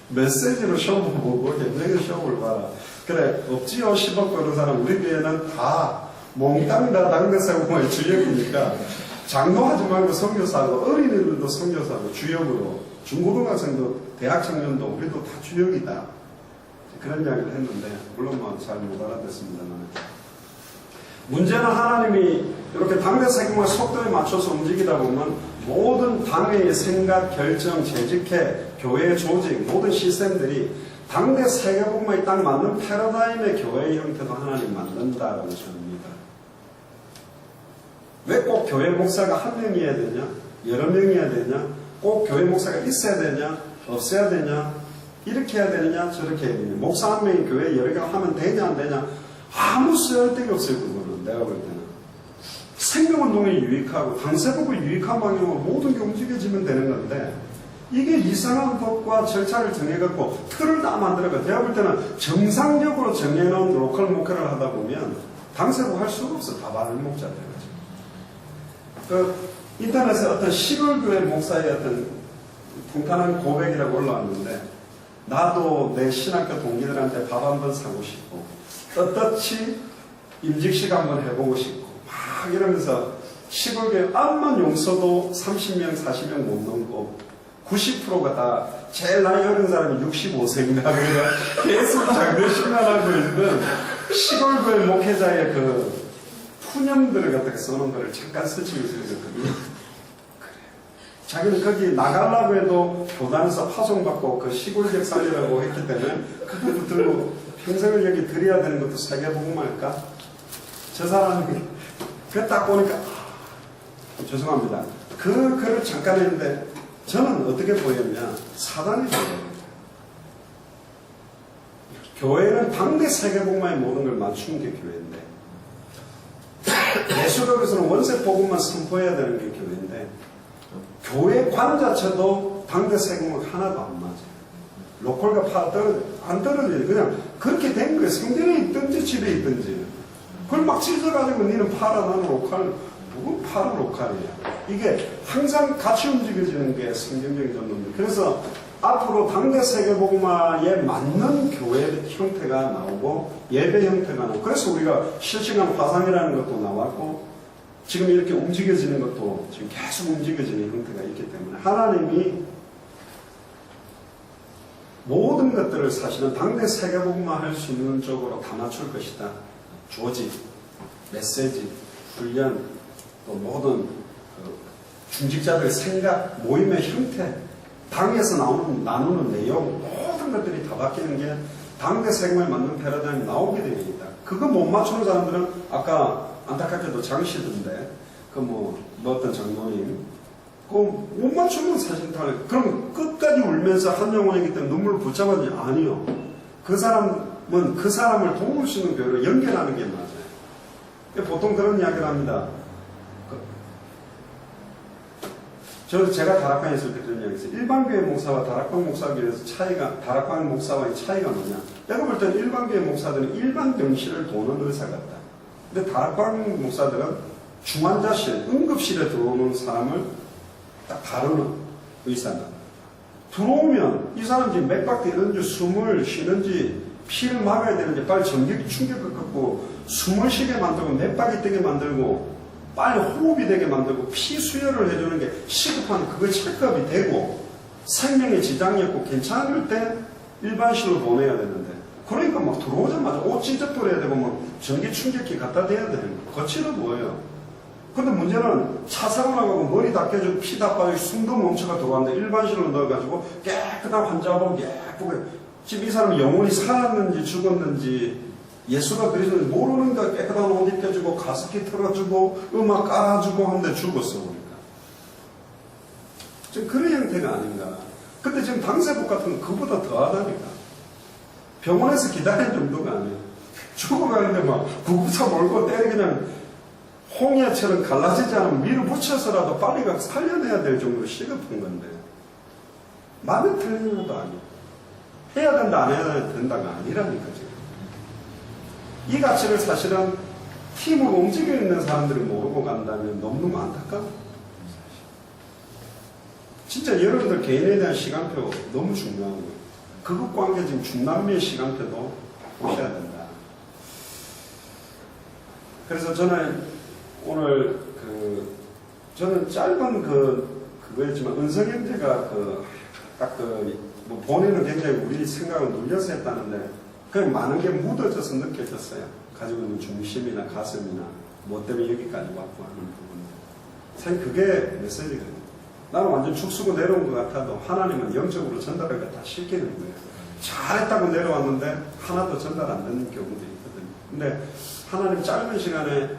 메시지로 쇼부 보고 굉장히 쇼부를 봐라. 그래, 없지요. 10억 버는 사람. 우리 교회는 다 몽땅 다 당대세공의 주역이니까 장로하지 말고 선교사하고, 어린이들도 선교사하고 주역으로, 중고등학생도 대학 청년도 우리도 다 주역이다. 그런 이야기를 했는데, 물론 뭐 잘 못 알아듣습니다만, 문제는 하나님이 이렇게 당대 세계화 속도에 맞춰서 움직이다 보면 모든 당회의 생각, 결정, 재직회, 교회 조직, 모든 시스템들이 당대 세계복음에 딱 맞는 패러다임의 교회의 형태도 하나님 만든다라고 저는. 왜 꼭 교회 목사가 한 명이어야 되냐? 여러 명이어야 되냐? 꼭 교회 목사가 있어야 되냐? 없어야 되냐? 이렇게 해야 되느냐? 저렇게 해야 되냐? 목사 한 명이 교회 여러 개가 하면 되냐 안 되냐? 아무 쓸데가 없어요. 그거는 내가 볼 때는. 생명운동에 유익하고 당세복을 유익한 방향으로 모든 게 움직여지면 되는 건데, 이게 이상한 법과 절차를 정해갖고 틀을 다 만들어가. 내가 볼 때는 정상적으로 정해놓은 로컬 목회를 하다 보면 당세복 할 수가 없어. 다 바른 목자들. 그 인터넷에 어떤 시골교회 목사의 어떤 풍탄한 고백이라고 올라왔는데, 나도 내 신학교 동기들한테 밥 한번 사고 싶고 떳떳이 임직식 한번 해보고 싶고 막 이러면서 시골교회 암만 용서도 30명 40명 못 넘고 90%가 다 제일 나이 어린 사람이 65세인가 그래서 계속 장례식만 하고 있는 시골교회 목회자의 그 푸념들을 갖다가 써놓은 거를 잠깐 스치고 있었거든요. 그래. 자기는 거기 나가려고 해도 교단에서 파송받고 그 시골적 살리라고 했기 때문에 그것도 들고 평생을 여기 드려야 되는 것도 세계복음할까? 저 사람이 그 딱 보니까 죄송합니다. 그 글을 잠깐 했는데 저는 어떻게 보였냐? 사단이 보여요. 교회는 당대 세계복음화의 모든 걸 맞추는 게 교회인데, 예수로서는 원색 복음만 선포해야 되는 게 교회인데, 교회 관 자체도 당대 세계복음 하나도 안 맞아요. 로컬과 파 안 떨어져요. 그냥 그렇게 된 거예요. 성전에 있든지 집에 있든지. 그걸 막 찢어가지고 니는 파라 나는 로컬, 누군 파라 로컬이야. 이게 항상 같이 움직여지는 게 성경적인 전도인데, 그래서 앞으로 당대 세계복음화에 맞는 교회 형태가 나오고 예배 형태가 나오고, 그래서 우리가 실시간 화상이라는 것도 나왔고 지금 이렇게 움직여지는 것도 지금 계속 움직여지는 형태가 있기 때문에 하나님이 모든 것들을 사실은 당대 세계복음화 할 수 있는 쪽으로 다 맞출 것이다. 조직, 메시지, 훈련, 또 모든 그 중직자들의 생각, 모임의 형태, 당에서 나누는 내용, 모든 것들이 다 바뀌는 게 당대 세계에 맞는 패러다임이 나오게 되어 있다. 그거 못 맞추는 사람들은 아까 안타깝게도 장씨던데, 어떤 장로님, 못 맞추면 사실 다, 그럼 끝까지 울면서 한 영혼이기 때문에 눈물을 붙잡았냐? 아니요. 그 사람은 그 사람을 도울 수 있는 교회로 연결하는 게 맞아요. 보통 그런 이야기를 합니다. 제가 다락방에 있을 때 그런 이야기 했어요. 일반교회 목사와 다락방 목사교회에서 다락방 목사와의 차이가 뭐냐? 내가 볼 때는 일반교회 목사들은 일반 병실을 도는 의사 같다. 근데 다락방 목사들은 중환자실, 응급실에 들어오는 사람을 딱 다루는 의사다. 들어오면 이 사람 지금 맥박 되는지 숨을 쉬는지 피를 막아야 되는지 빨리 전기 충격을 걷고 숨을 쉬게 만들고 맥박이 되게 만들고 빨리 호흡이 되게 만들고 피 수혈을 해주는 게 시급한 그걸 체크업이 되고 생명에 지장이 없고 괜찮을 때 일반실로 보내야 되는데 그러니까 막 들어오자마자 옷 찢어버려야 되고 뭐 전기 충격기 갖다 대야 되는 거 거칠어 보여요. 근데 문제는 차 사고 나가고 머리 다 깨지고 피 다 빠지고 숨도 멈춰가 들어왔는데 일반실로 넣어가지고 깨끗한 환자하고 예쁘게 지금 이 사람이 영혼이 살았는지 죽었는지 예수가 그리스도인지 모르는가 깨끗한 옷 입혀주고 가습기 틀어주고 음악 깔아주고 하는데 죽었어 보니까. 지금 그런 형태가 아닌가. 근데 지금 당세복 같은 건 그보다 더하다니까. 병원에서 기다리는 정도가 아니에요. 죽어가는데 막 구급차 몰고 때려 그냥 홍해처럼 갈라지지 않으면 밀어붙여서라도 빨리 가서 살려내야 될 정도로 시급한 건데 마음에 틀리는 것도 아니고 해야 된다 안 해야 된다가 아니라니까 지금. 이 가치를 사실은 팀으로 움직여 있는 사람들이 모르고 간다면 너무너무 안타까워. 진짜 여러분들 개인에 대한 시간표 너무 중요한 거예요. 그것과 함께 지금 중남미의 시간표도 보셔야 된다. 그래서 저는 오늘 저는 짧은 그거였지만 은성 형제가 뭐 본인은 굉장히 우리 생각을 눌려서 했다는데 그냥 많은 게 묻어져서 느껴졌어요. 가지고 있는 중심이나 가슴이나 뭐 때문에 여기까지 왔고 하는 부분. 사실 그게 메시지거든요. 나는 완전 죽쓰고 내려온 것 같아도 하나님은 영적으로 전달을 다 시키는 거예요. 잘했다고 내려왔는데 하나도 전달 안 되는 경우도 있거든요. 근데 하나님 짧은 시간에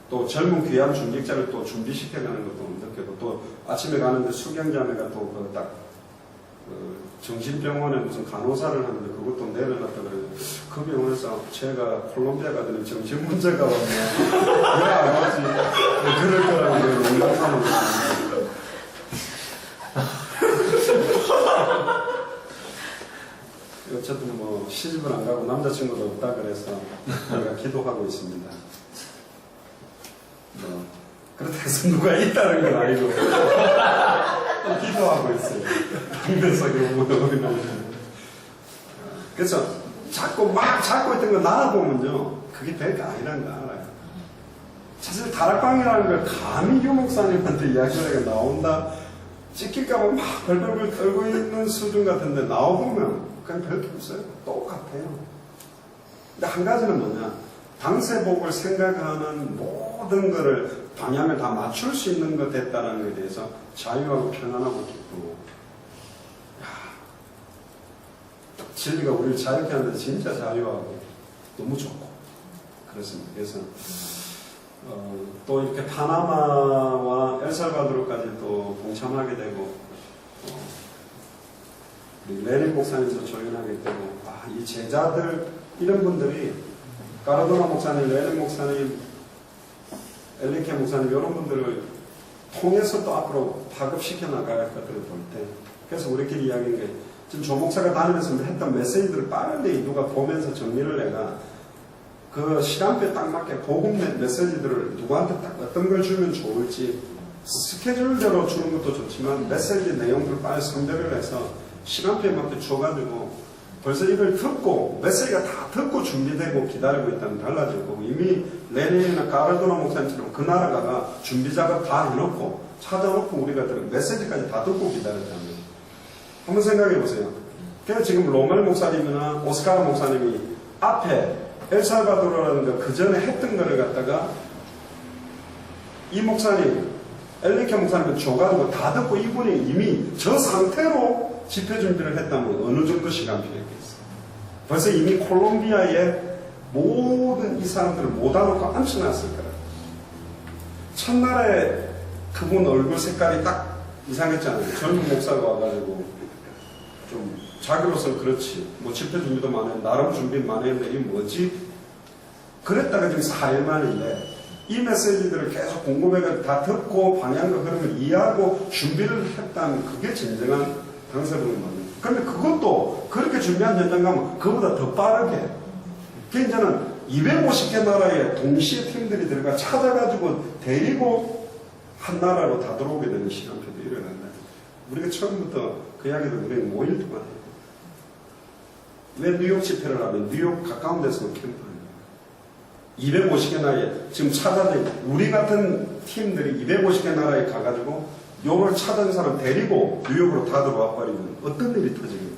또 젊은 귀한 중직자를 또 준비시켜가는 것도 느끼고 또 아침에 가는데 수경자매가 또 정신병원에 무슨 간호사를 하는데 그것도 내려놨다 그래요. 그 병원에서 제가 콜롬비아 가더니 정신 문제가 왔네. 왜 안 왔지? 그럴 거라고 농담하는 거예요. 어쨌든 뭐 시집을 안 가고 남자친구도 없다 그래서 우리가 기도하고 있습니다. 그렇다 해서 누가 있다는 건 아니고 기도하고 있어요. 당대석에 어린아이들. 그래서 잡고 있던 거 나눠보면요 그게 별거 아니라는 거 알아요. 사실 다락방이라는 걸 감히 유 목사님한테 이야기를 하게 나온다 찍힐까봐 막 벌벌벌 떨고 있는 수준 같은데 나와보면 그냥 별게 없어요. 똑같아요. 근데 한 가지는 뭐냐, 당세복을 생각하는 모든 거를 방향을 다 맞출 수 있는 것 됐다는 것에 대해서 자유하고 편안하고 기쁘고, 진리가 우리를 자유케 하는데 진짜 자유하고 너무 좋고 그렇습니다. 그래서 또 이렇게 파나마와 엘살바도르까지 또 동참하게 되고 우리 레닌 목사님도 조연하게 되고, 이 제자들 이런 분들이 까라도나 목사님, 레닌 목사님, 엘리케 목사님 이런 분들을 통해서 또 앞으로 파급시켜 나갈 것들을 볼 때, 그래서 우리끼리 이야기한 게 지금 조 목사가 다니면서 했던 메시지들을 빠르게 누가 보면서 정리를 해가 그 시간표에 딱 맞게 복음 메시지들을 누구한테 딱 어떤 걸 주면 좋을지 스케줄대로 주는 것도 좋지만 메시지 내용들을 빨리 선별을 해서 시간표에 맞게 줘가지고 벌써 이걸 듣고 메시지가 다 듣고 준비되고 기다리고 있다면 달라질 거고, 이미 레닌이나 까르도나 목사님처럼 그 나라가 준비 작업 다 해놓고 찾아놓고 우리가 메시지까지 다 듣고 기다렸다면 한번 생각해 보세요. 그래서 지금 로멜 목사님이나 오스카르 목사님이 앞에 엘살바도르라는 거 그 전에 했던 거를 갖다가 이 목사님, 엘리케 목사님을 줘가지고 다 듣고 이분이 이미 저 상태로 집회 준비를 했다면 어느 정도 시간 필요했겠어요. 벌써 이미 콜롬비아에 모든 이 사람들을 모아놓고 앉혀놨을 거예요. 첫날에 그분 얼굴 색깔이 딱 이상했잖아요. 젊은 목사가 와가지고 좀 자기로서 그렇지 뭐 집회 준비도 많이 했는데 나름 준비 많이 했는데 이게 뭐지? 그랬다가 지금 4일 만인데 이 메시지들을 계속 궁금해가 다 듣고 방향과 흐름을 이해하고 준비를 했다는 그게 진정한 당세복인 겁니다. 그런데 그것도 그렇게 준비한 현장 가면 그보다 더 빠르게, 이제는 250개 나라에 동시에 팀들이 들어가 찾아가지고 데리고 한 나라로 다 들어오게 되는 시간표도 일어난다. 우리가 처음부터 그 이야기도 우리는 5일 동안 해요. 왜 뉴욕 집회를 하면 뉴욕 가까운 데서 캠프를 250개 나라에 지금 찾아내 우리 같은 팀들이 250개 나라에 가가지고 요걸 찾은 사람 데리고 뉴욕으로 다 들어와 버리면 어떤 일이 터지겠나?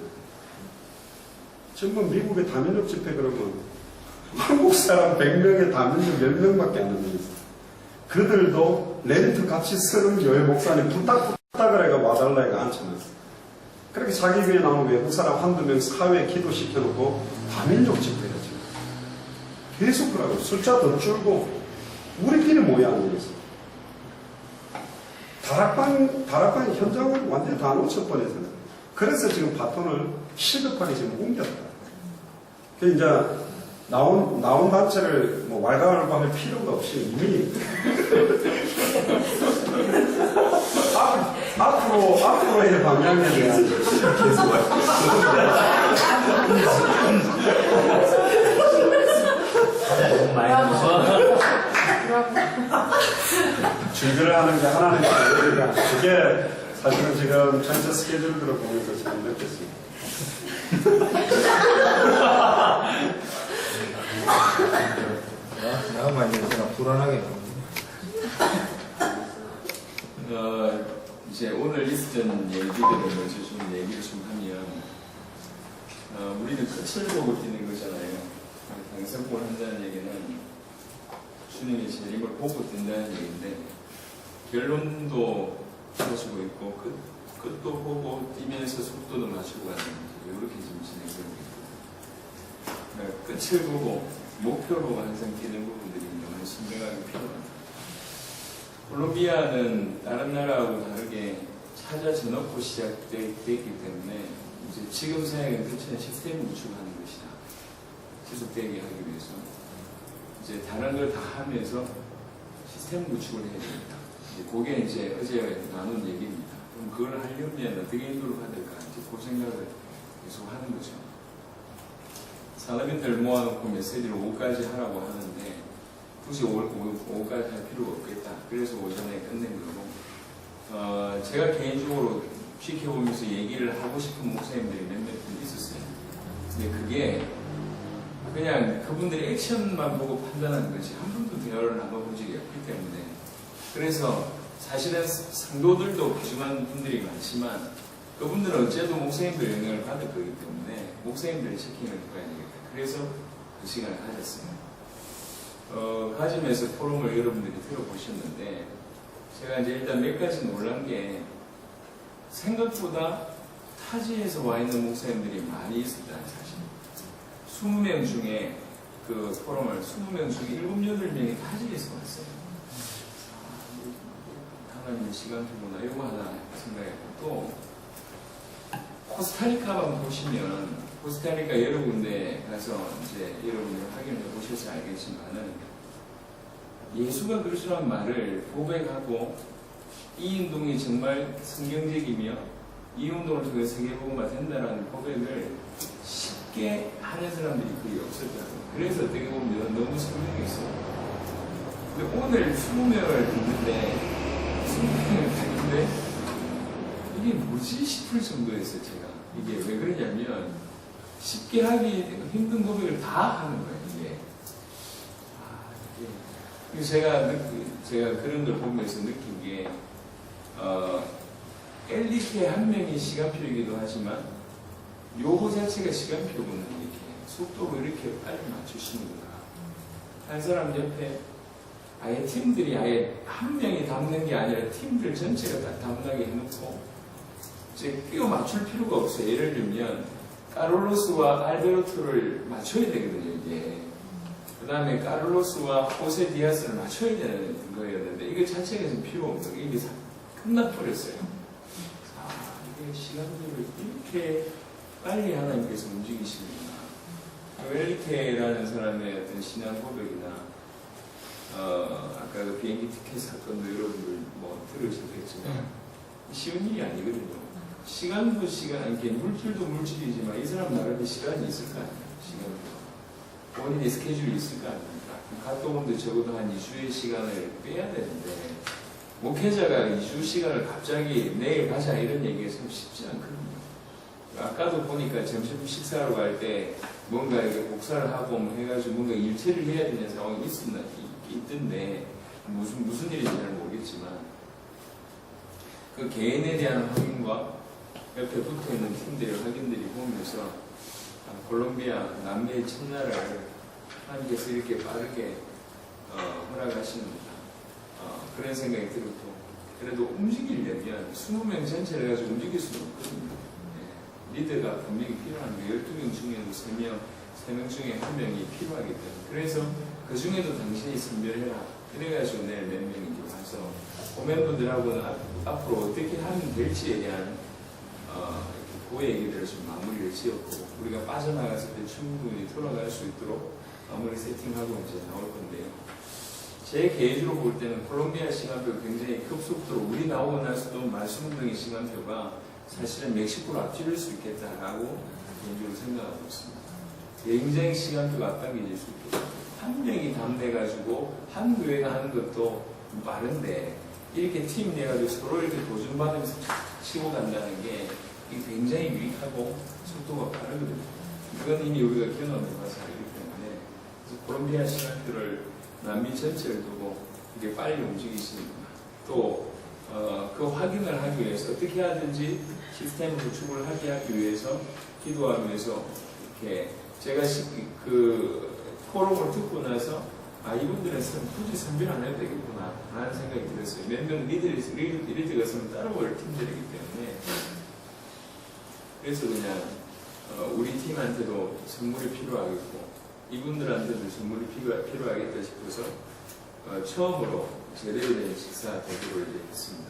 전부 미국의 다민족 집회 그러면 한국 사람 100명에 다민족 10명밖에 안 되는 있어요. 그들도 렌트 같이 쓰는 교회 목사님 부탁을 해가 와달라 해가 앉혀놨어요. 그렇게 자기 교회 나오는 외국 사람 한두 명 사회에 기도시켜놓고 다민족 집회를 지금 계속 그러고 숫자 더 줄고 우리끼리 모여 앉아 있어요. 다락방 현장을 완전히 다 놓칠 뻔했어요. 그래서 지금 바톤을 시급하게 지금 옮겼다. 그 이제 나온 단체를 뭐 왈가왈부할 필요가 없이 이미 앞으로의 방향에 대한 계속 너무 많이 무서워. 준비를 하는 게 하나는 그러니까 그게 사실은 지금 전체 스케줄들을 보면서 지금 느꼈습니다. 나만 이제 제가 불안하게 이제 오늘 있었던 얘기들을 먼저 좀 얘기를 좀 하면, 우리는 끝을 보고 뛰는 거잖아요. 당선골 한다는 얘기는 주님의 재림을 보고 뛴다는 얘기인데, 결론도 가지고 있고, 끝도 보고 뛰면서 속도도 맞추고 하는, 이렇게 지금 진행되고 있거든요. 끝을 보고, 목표를 보고 항상 뛰는 부분들이 너무 신명하게 필요합니다. 콜롬비아는 다른 나라하고 다르게 찾아져 놓고 시작되었기 때문에 이제 지금 사역은 끝은 시스템 구축하는 것이다. 지속되게 하기 위해서 이제 다른 걸 다 하면서 시스템 구축을 해야 됩니다. 그게 이제 어제 나눈 얘기입니다. 그럼 그걸 하려면 어떻게 인도를 받을까? 이제 그 생각을 계속 하는 거죠. 사람인들 모아놓고 메시지를 5까지 하라고 하는데 굳이 5까지 할 필요가 없겠다. 그래서 오전에 끝낸 거고, 제가 개인적으로 지켜보면서 얘기를 하고 싶은 목사님들이 몇몇 분 있었어요. 근데 그게 그냥 그분들이 액션만 보고 판단하는 거지 한 번도 대화를 나눠본 적이 없기 때문에, 그래서 사실은 상도들도 부족한 분들이 많지만 그분들은 어째도 목사님들 영향을 받을 거기 때문에 목사님들의 체킹을 해봐야 되겠다. 그래서 그 시간을 가졌어요. 가지면서 포럼을 여러분들이 들어보셨는데, 제가 이제 일단 몇 가지 놀란 게, 생각보다 타지에서 와 있는 목사님들이 많이 있었다는 사실. 20명 중에 그 포럼을 20명 중에 7, 8명이 타지에서 왔어요. 하나님의 시간표구나, 이거 하나 생각했고, 또 코스타리카만 보시면, 코스타리카 여러 군데 가서 이제 여러분들 확인을 해보셔서 알겠지만은, 예수가 그리스도란 말을 고백하고 이 운동이 정말 성경적이며 이 운동을 통해 세계복음화 된다라는 고백을 쉽게 하는 사람들이 거의 없었더라고요. 그래서 어떻게 보면 너무 성경했어요. 근데 오늘 20명을 듣는데 20명을 듣는데 이게 뭐지 싶을 정도였어요. 제가 이게 왜 그러냐면 쉽게 하기 힘든 고백을 다 하는 거예요. 이게 제가 그런 걸 보면서 느낀 게, 엘리트 한 명이 시간표이기도 하지만 요거 자체가 시간표구나. 이렇게 속도로 이렇게 빨리 맞추시는구나. 한 사람 옆에 아예 팀들이 아예 한 명이 담는 게 아니라 팀들 전체가 다 담나게 해놓고 이제 끼워 맞출 필요가 없어요. 예를 들면 카를로스와 알베르토를 맞춰야 되거든요. 이게 그 다음에 카를로스와 호세 디아스를 맞춰야 되는 거였는데 이거 자체가 좀 필요 없는 게 이게 끝나버렸어요. 이게 시간들을 이렇게 빨리 하나님께서 움직이시는구나. 웰리케라는 사람의 어떤 신앙 고백이나 아까 그 비행기 티켓 사건도 여러분들 뭐 들으셨겠지만 쉬운 일이 아니거든요. 시간도 시간, 이렇게 물질도 물질이지만 이 사람 나름의 시간이 있을 거 아니에요. 시간도. 본인이 스케줄이 있을 거 아닙니까? 각도분도 적어도 한 2주의 시간을 빼야 되는데 목회자가 2주 시간을 갑자기 내일 가자 이런 얘기가 참 쉽지 않거든요. 아까도 보니까 점심 식사하러 갈 때 뭔가 이렇게 복사를 하고 뭐 해가지고 뭔가 일처리를 해야 되는 상황이 있던데 무슨 일인지 잘 모르겠지만 그 개인에 대한 확인과 옆에 붙어 있는 팀들의 확인들이 보면서 콜롬비아 남미의 첫나라를 하나님께서 이렇게 빠르게 허락하시는구나 그런 생각이 들었고 그래도 움직이려면 20명 전체를 가지고 움직일 수는 없거든요. 리더가 분명히 필요한 게 12명 중에도 3명 중에 1명이 필요하기 때문에 그래서 그 중에도 당신이 선별해라 그래가지고 내일 몇 명인지 와서 고멘분들하고는 앞으로 어떻게 하면 될지에 대한 그 얘기들을 좀 마무리를 지었고 우리가 빠져나갔을 때 충분히 돌아갈 수 있도록 마무리 세팅하고 이제 나올 건데요. 제 개인적으로 볼 때는 콜롬비아 시간표 굉장히 급속도로 우리 나오고 나서도 말씀운동의 시간표가 사실은 멕시코를 앞지를 수 있겠다라고 개인적으로 생각하고 있습니다. 굉장히 시간표가 앞당겨질 수 있겠다. 한 명이 담대가지고 한 교회가 하는 것도 빠른데 이렇게 팀 내가지고 서로 이렇게 도전받으면서 치고 간다는 게 이게 굉장히 유익하고 속도가 빠르거든요. 이건 이미 우리가 경험해 봐서 알기 때문에 그래서 콜롬비아 시간표를 남미 전체를 두고 이게 빨리 움직이시는구나. 또 그 확인을 하기 위해서 어떻게 하든지 시스템 구축을 하기 위해서 기도하기 위해서 이렇게 제가 그 포럼을 듣고 나서 이분들은 굳이 선별 안 해도 되겠구나 라는 생각이 들었어요. 몇 명 리드가 있으면 따라올 팀들이기 때문에 그래서 그냥 우리 팀한테도 선물이 필요하겠고 이분들한테도 선물이 필요하겠다 싶어서 처음으로 제대로 된 식사 대구를 이제 했습니다.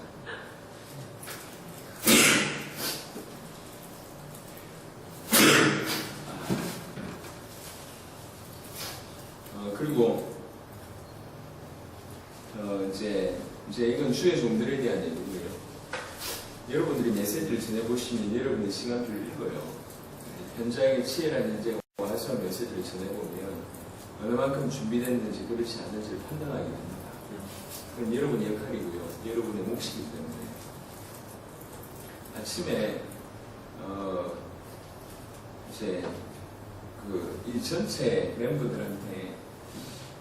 그리고 이제 이건 주의 종들에 대한 얘기고요. 여러분들이 메시지를 전해보시면 여러분의 시간표를 읽어요. 현장에 치열한 현장에 와서 메시지를 전해보면 어느 만큼 준비됐는지 그렇지 않은지를 판단하게 됩니다. 그건 여러분의 역할이고요. 여러분의 몫이기 때문에 아침에 이제 이 전체 멤버들한테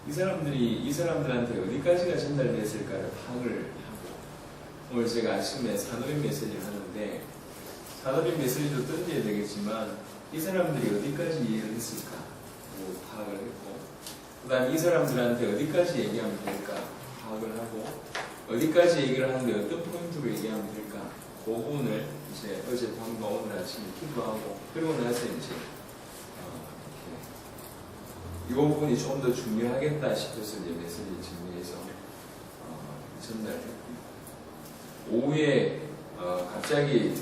이 사람들한테 어디까지가 전달됐을까를 파악을 하고 오늘 제가 아침에 산업인 메시지를 하는데 산업인 메시지도 던져야 되겠지만 이 사람들이 어디까지 이해를 했을까 파악을 했고 그 다음에 이 사람들한테 어디까지 얘기하면 될까 파악을 하고 어디까지 얘기를 하는데 어떤 포인트로 얘기하면 될까 그 부분을 이제 어젯밤과 오늘 아침에 기도하고 그리고 나서 이제 이 부분이 좀 더 중요하겠다 싶어서 이제 메시지를 정리해서 전달했고 오후에 갑자기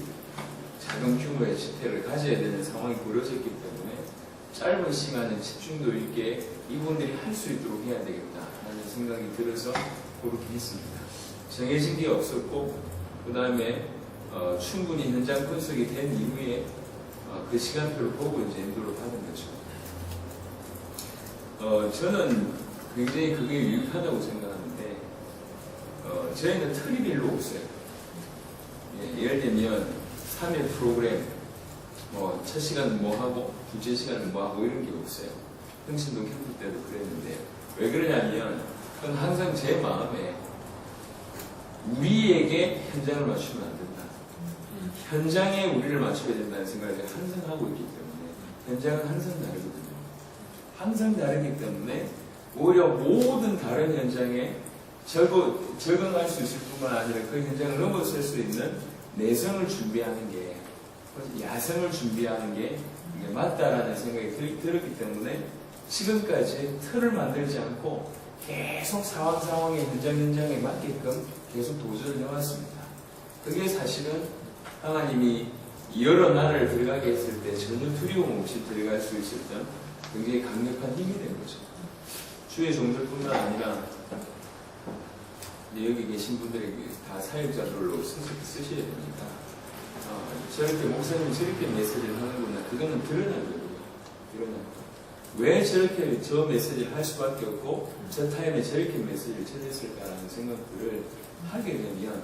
작은 규모의 집회를 가져야 되는 상황이 벌어졌기 때문에 짧은 시간에 집중도 있게 이분들이 할 수 있도록 해야 되겠다라는 생각이 들어서 그렇게 했습니다. 정해진 게 없었고 그 다음에 충분히 현장 분석이 된 이후에 그 시간표를 보고 이제 인도를 받은 거죠. 저는 굉장히 그게 유익하다고 생각하는데 저희는 틀이 별로 없어요. 예를 들면 3일 프로그램 첫 시간은 뭐 하고 둘째 시간은 뭐 하고 이런 게 없어요. 흥신동 캠프 때도 그랬는데 왜 그러냐면 그건 항상 제 마음에 우리에게 현장을 맞추면 안 된다. 현장에 우리를 맞춰야 된다는 생각을 항상 하고 있기 때문에 현장은 항상 다르거든요. 항상 다르기 때문에 오히려 모든 다른 현장에 적응할 수 있을 뿐만 아니라 그 현장을 넘어설 수 있는 내성을 준비하는 게 야성을 준비하는 게 맞다라는 생각이 들었기 때문에 지금까지 틀을 만들지 않고 계속 상황의 현장에 맞게끔 계속 도전을 해왔습니다. 그게 사실은 하나님이 여러 나라를 들어가게 했을 때 전혀 두려움 없이 들어갈 수 있었던 굉장히 강력한 힘이 된 거죠. 주의 종들뿐만 아니라 여기 계신 분들에게 다 사역자들로 쓰셔야 되니까 저렇게 목사님 저렇게 메시지를 하는구나 그거는 드러난 거고요. 드러난 거. 왜 저렇게 저 메시지를 할 수밖에 없고 저 타임에 저렇게 메시지를 전했을까라는 생각들을 하게 되면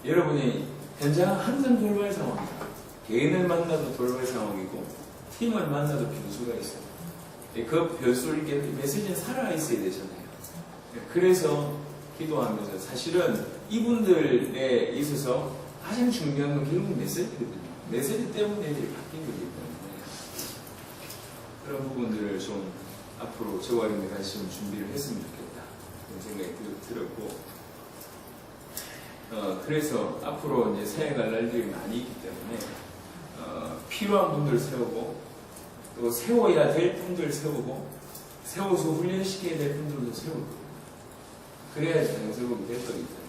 여러분이 현장은 항상 돌발 상황이다. 개인을 만나도 돌발 상황이고 팀을 만나도 변수가 있어요. 그 변수를 메시지는 살아있어야 되잖아요. 그래서 기도하면서 사실은 이분들에 있어서 가장 중요한 건 결국 메시지거든요. 메시지 때문에 애들이 바뀐 거기 때문에 그런 부분들을 좀 앞으로 저와 여러분이 같이 좀 준비를 했으면 좋겠다 그런 생각이 들었고 그래서 앞으로 이제 새해갈 날들이 많이 있기 때문에 필요한 분들 세우고 또 세워야 될 분들 세우고 세워서 훈련시켜야 될 분들도 세우고 그래야지 장세복이 될 거기 때문에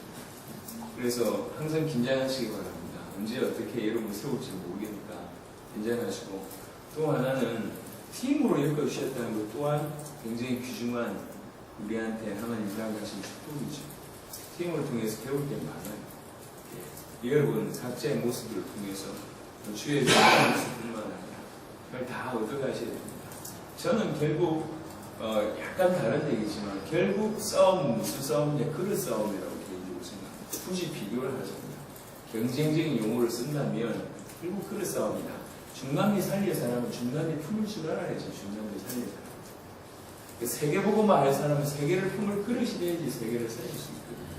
그래서 항상 긴장하시기 바랍니다. 언제 어떻게 여러분 세울지 모르겠으니까 긴장하시고 또 하나는 팀으로 엮어주셨다는 것 또한 굉장히 귀중한 우리한테 하나님 허락하신 축복이죠. 팀을 통해서 배울 게 많아요. 여러분 각자의 모습을 통해서 주의 모습뿐만 아니라 그걸 다 얻어가셔야 됩니다. 저는 결국 약간 다른 얘기지만 결국 싸움은 무슨 싸움이냐? 그릇 싸움이라고 개인적으로 생각합니다. 굳이 비교를 하자면 경쟁적인 용어를 쓴다면 결국 그릇 싸움이다. 중남미 살릴 사람은 중남미 품을 줄 알아야지 중남미 살릴 사람. 세계보고만 할 사람은 세계를 품을 그릇이 돼야지 세계를 살릴 수 있거든요.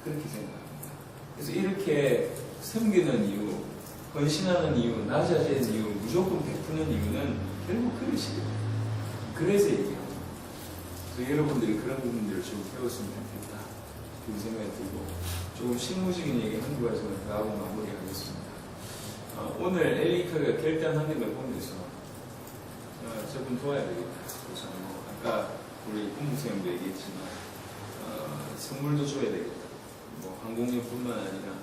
그렇게 생각합니다. 그래서 이렇게 섬기는 이유, 헌신하는 이유, 낮아지는 이유, 무조건 베푸는 이유는 결국 그릇이에요. 그래서 얘기합니다. 그래서 여러분들이 그런 부분들을 좀 배웠으면 좋겠다. 그런 생각이 들고, 조금 실무적인 얘기 한두 가지만 더 하고 마무리하겠습니다. 오늘 엘리카가 결단하는 걸 보면서, 저분 도와야 되겠다. 그래서 아까 우리 공무생도 얘기했지만, 선물도 줘야 되겠다. 뭐 항공료뿐만 아니라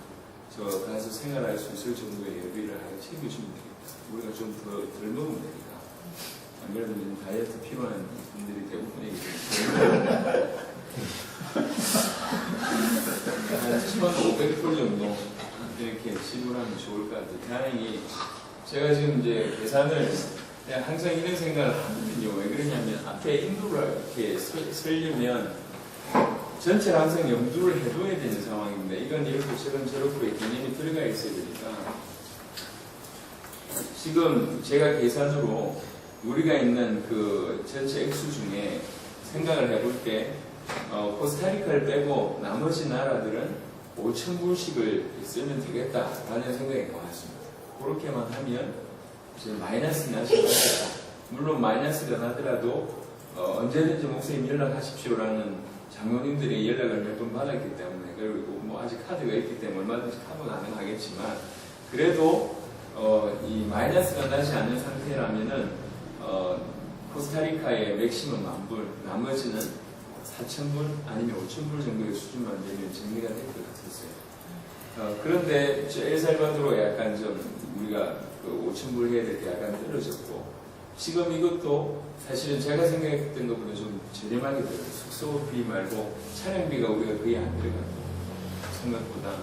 저 가서 생활할 수 있을 정도의 여비를 아예 챙겨주면 되겠다. 우리가 좀 덜 먹으면 되니까. 안 그래도 다이어트 필요한 분들이 대부분이기 때문에 한 7,500불 정도 이렇게 지불하면 좋을 것 같아요. 다행히 제가 지금 이제 계산을 그냥 항상 이런 생각을 하거든요. 왜 그러냐면 앞에 인도를 이렇게 설려면 전체를 항상 염두를 해둬야 되는 상황입니다. 이건 이렇고 저건 저렇고의 개념이 들어가 있어야 되니까 지금 제가 계산으로 우리가 있는 그 전체 액수 중에 생각을 해볼 때 코스타리카를 빼고 나머지 나라들은 5,000불씩을 쓰면 되겠다라는 생각이 나왔습니다. 그렇게만 하면 이제 마이너스 나지 않겠다. 물론 마이너스가 나더라도 언제든지 목사님 연락하십시오라는 장로님들의 연락을 몇 번 받았기 때문에 그리고 뭐 아직 카드가 있기 때문에 얼마든지 카드 가능하겠지만 그래도 이 마이너스가 나지 않는 상태라면은 코스타리카의 맥시멈 10,000불, 나머지는 4,000불 아니면 5,000불 정도의 수준만 되면 정리가 될 것 같았어요. 그런데 저 엘살바도르가 약간 좀 우리가 그 5,000불 해야 될 때 약간 떨어졌고 지금 이것도 사실은 제가 생각했던 것보다 좀 저렴하게 들어요. 숙소비 말고 차량비가 우리가 거의 안 들어가고 생각보다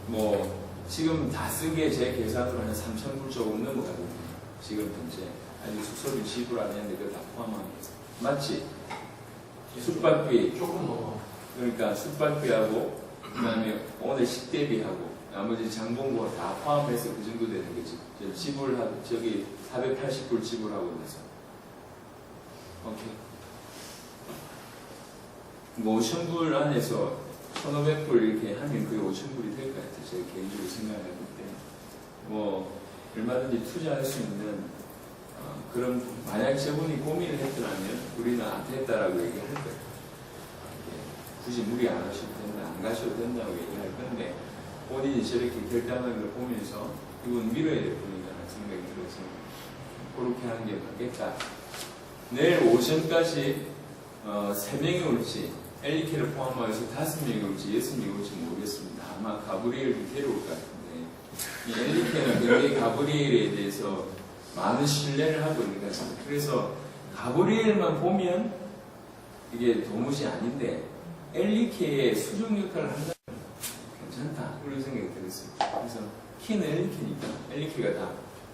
뭐 지금 다 쓰기에 제 계산으로 한 3,000불 조금 넘어가거든요. 지금 현재 아직 숙소비 지불 안 했는데 그거 다 포함하게 맞지? 숙박비 조금 넘어. 그러니까 숙박비하고 그다음에 오늘 식대비하고 나머지 장본고 다 포함해서 그 정도 되는 거지. 지불하고 저기 480불 지불하고 나서 오케이. 뭐 5,000불 안에서 1,500불 이렇게 하면 그게 5,000불이 될 것 같아요. 제가 개인적으로 생각할 때. 뭐 얼마든지 투자할 수 있는 그런 만약 저분이 고민을 했더라면 우리는 안 됐다라고 얘기할 거예요. 굳이 무리 안 하셔도 된다, 안 가셔도 된다고 얘기할 건데 본인이 저렇게 결단하는 걸 보면서 이건 밀어야 될 분이다라는 생각이 들어서 그렇게 하는 게 맞겠다. 내일 오전까지 3명이 올지 엘리케를 포함해서 5명이 올지 6명이 올지 모르겠습니다. 아마 가브리엘도 데려올 것 같은데 이 엘리케는 굉장히 가브리엘에 대해서 많은 신뢰를 하고 있는 것 같습니다. 그래서 가브리엘만 보면 이게 도무지 아닌데 엘리케의 수종 역할을 한다면 괜찮다 그런 생각이 들었어요. 그래서 키는 엘리케니까 엘리케가 다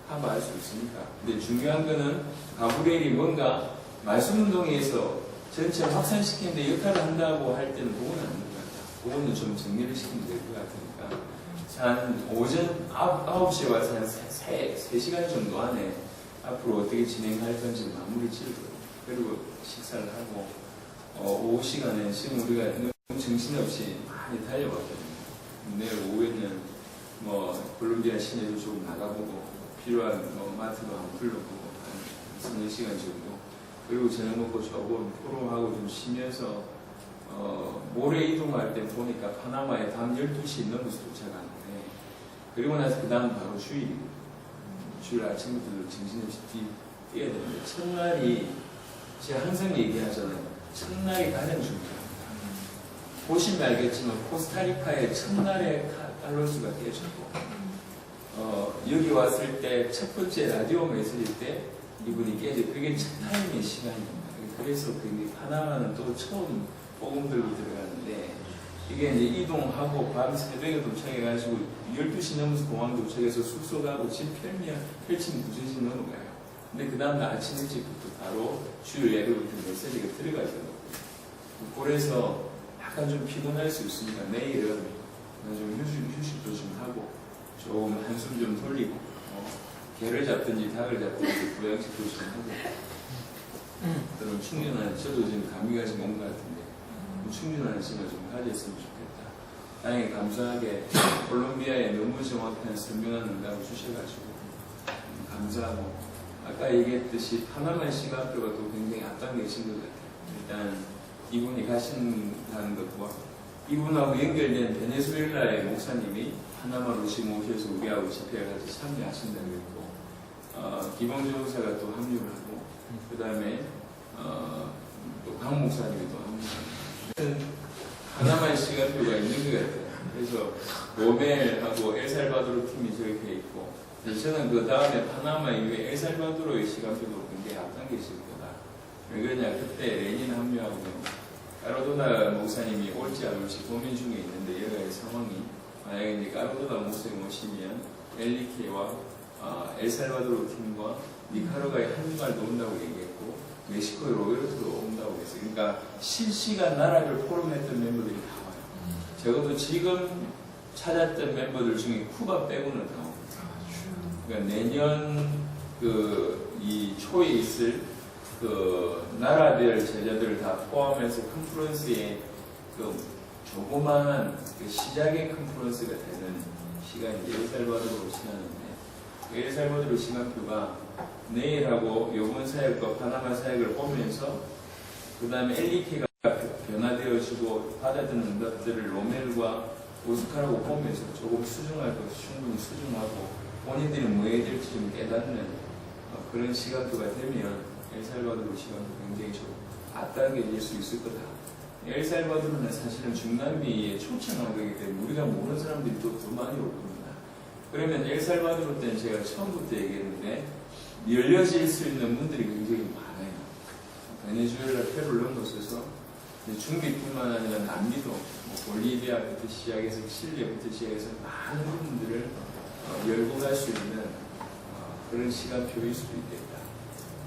커버할 수 있으니까. 근데 중요한 거는 가브리엘이 뭔가 말씀운동에서 전체 확산시키는데 역할을 한다고 할 때는 그건 아닌 것 같다. 그거는 좀 정리를 시키면 될 것 같으니까. 한 오전 9시에 와서 한 3시간 정도 안에 앞으로 어떻게 진행할 건지 마무리 지으고, 그리고 식사를 하고, 오후 시간에 지금 우리가 너무 정신없이 많이 달려왔거든요. 내일 오후에는 뭐 콜롬비아 시내도 좀 나가보고, 필요한 뭐 마트도 한번 둘러보고, 한 3-4시간 정도. 그리고 저녁 먹고 조금 포럼하고 좀 쉬면서, 모레 이동할 때 보니까 파나마에 밤 12시 넘어서 도착하는데, 그리고 나서 그 다음 바로 주일이고, 주일 아침부터 정신없이 뛰어야 되는데, 첫날이, 제가 항상 얘기하잖아요. 첫날이 가장 중요합니다. 보시면 알겠지만, 코스타리카의 첫날에 달러수가 깨졌고, 여기 왔을 때 첫 번째 라디오 메시지 때 이분이 깨져. 그게 첫 타임의 시간입니다. 그래서 그게 파나마는 또 처음 복음 들고 들어가는데, 이게 이제 이동하고 밤 새벽에 도착해가지고 12시 넘어서 공항 도착해서 숙소 가고 집 펼치면 2-3시 넘어가요. 근데 그 다음날 아침 일찍부터 바로 주일 예배부터 메시지가 들어가더라고요. 그래서 약간 좀 피곤할 수 있으니까 내일은 좀 휴식도 좀 하고 좀 한숨 좀 돌리고 개를 잡든지 닭을 잡든지 부양식도 좀 하고 그런 충분한, 저도 지금 감기가 좀 온 것 같은데 충분한 시간을 좀 가졌으면 좋겠다. 다행히 감사하게 콜롬비아에 너무 정확한 설명한 응답을 주셔가지고 감사하고, 아까 얘기했듯이 파나마 시각표가 또 굉장히 앞당겨진 것 같아요. 일단 이분이 가신다는 것과 이분하고 연결된 베네수엘라의 목사님이 파나마로 지금 오셔서 우리하고 집회에 같이 참여하신다고 했고, 기봉조사가 또 합류를 하고, 그 다음에 또 강 목사님이 또 합류하고, 파나마의 시간표가 있는 것 같아요. 그래서 로멜하고 엘살바도르 팀이 저렇게 있고, 저는 그 다음에 파나마 이후에 엘살바도르의 시간표도 굉장히 앞당겨질 거다. 왜 그러냐, 그때 레닌 합류하고 까르도나 목사님이 올지 안 올지 고민 중에 있는데, 여러 가지 상황이 만약에 이제 까르도나 목사님 오시면 엘리케와 엘살바도르 팀과 니카라과의 한중알도 온다고 얘기했고, 멕시코의 로베르토도 온다고 했어요. 그러니까 실시간 나라를 포럼했던 멤버들이 다 와요. 적어도 지금 찾았던 멤버들 중에 쿠바 빼고는 다 옵니다. 그러니까 내년 이 초에 있을 나라별 제자들을 다 포함해서 컨퍼런스에 조그마한 시작의 컨퍼런스가 되는 시간이 엘살바도르로 지나는데, 엘살바도르 시간표가 내일하고 요번 사역과 파나마 사역을 보면서 그 다음에 엘리케가 변화되어지고 받아들는 응답들을 로멜과 오스카라고 보면서 조금 수정할 것 충분히 수정하고 본인들이 뭐 해야 될지 좀 깨닫는 그런 시간표가 되면 엘살바도르 시간도 굉장히 좀 앞당겨질 수 있을 거다. 엘살바도르는 사실은 중남미의 초청하기 때문에 우리가 모르는 사람들이 또 더 많이 올 겁니다. 그러면 엘살바도르 때는 제가 처음부터 얘기했는데 열려질 수 있는 문들이 굉장히 많아요. 베네수엘라, 페루를 넘어서서 중미뿐만 아니라 남미도 볼리비아부터 시작해서 칠레부터 시작해서 많은 부분들을 열고 갈 수 있는 그런 시간표일 수도 있겠다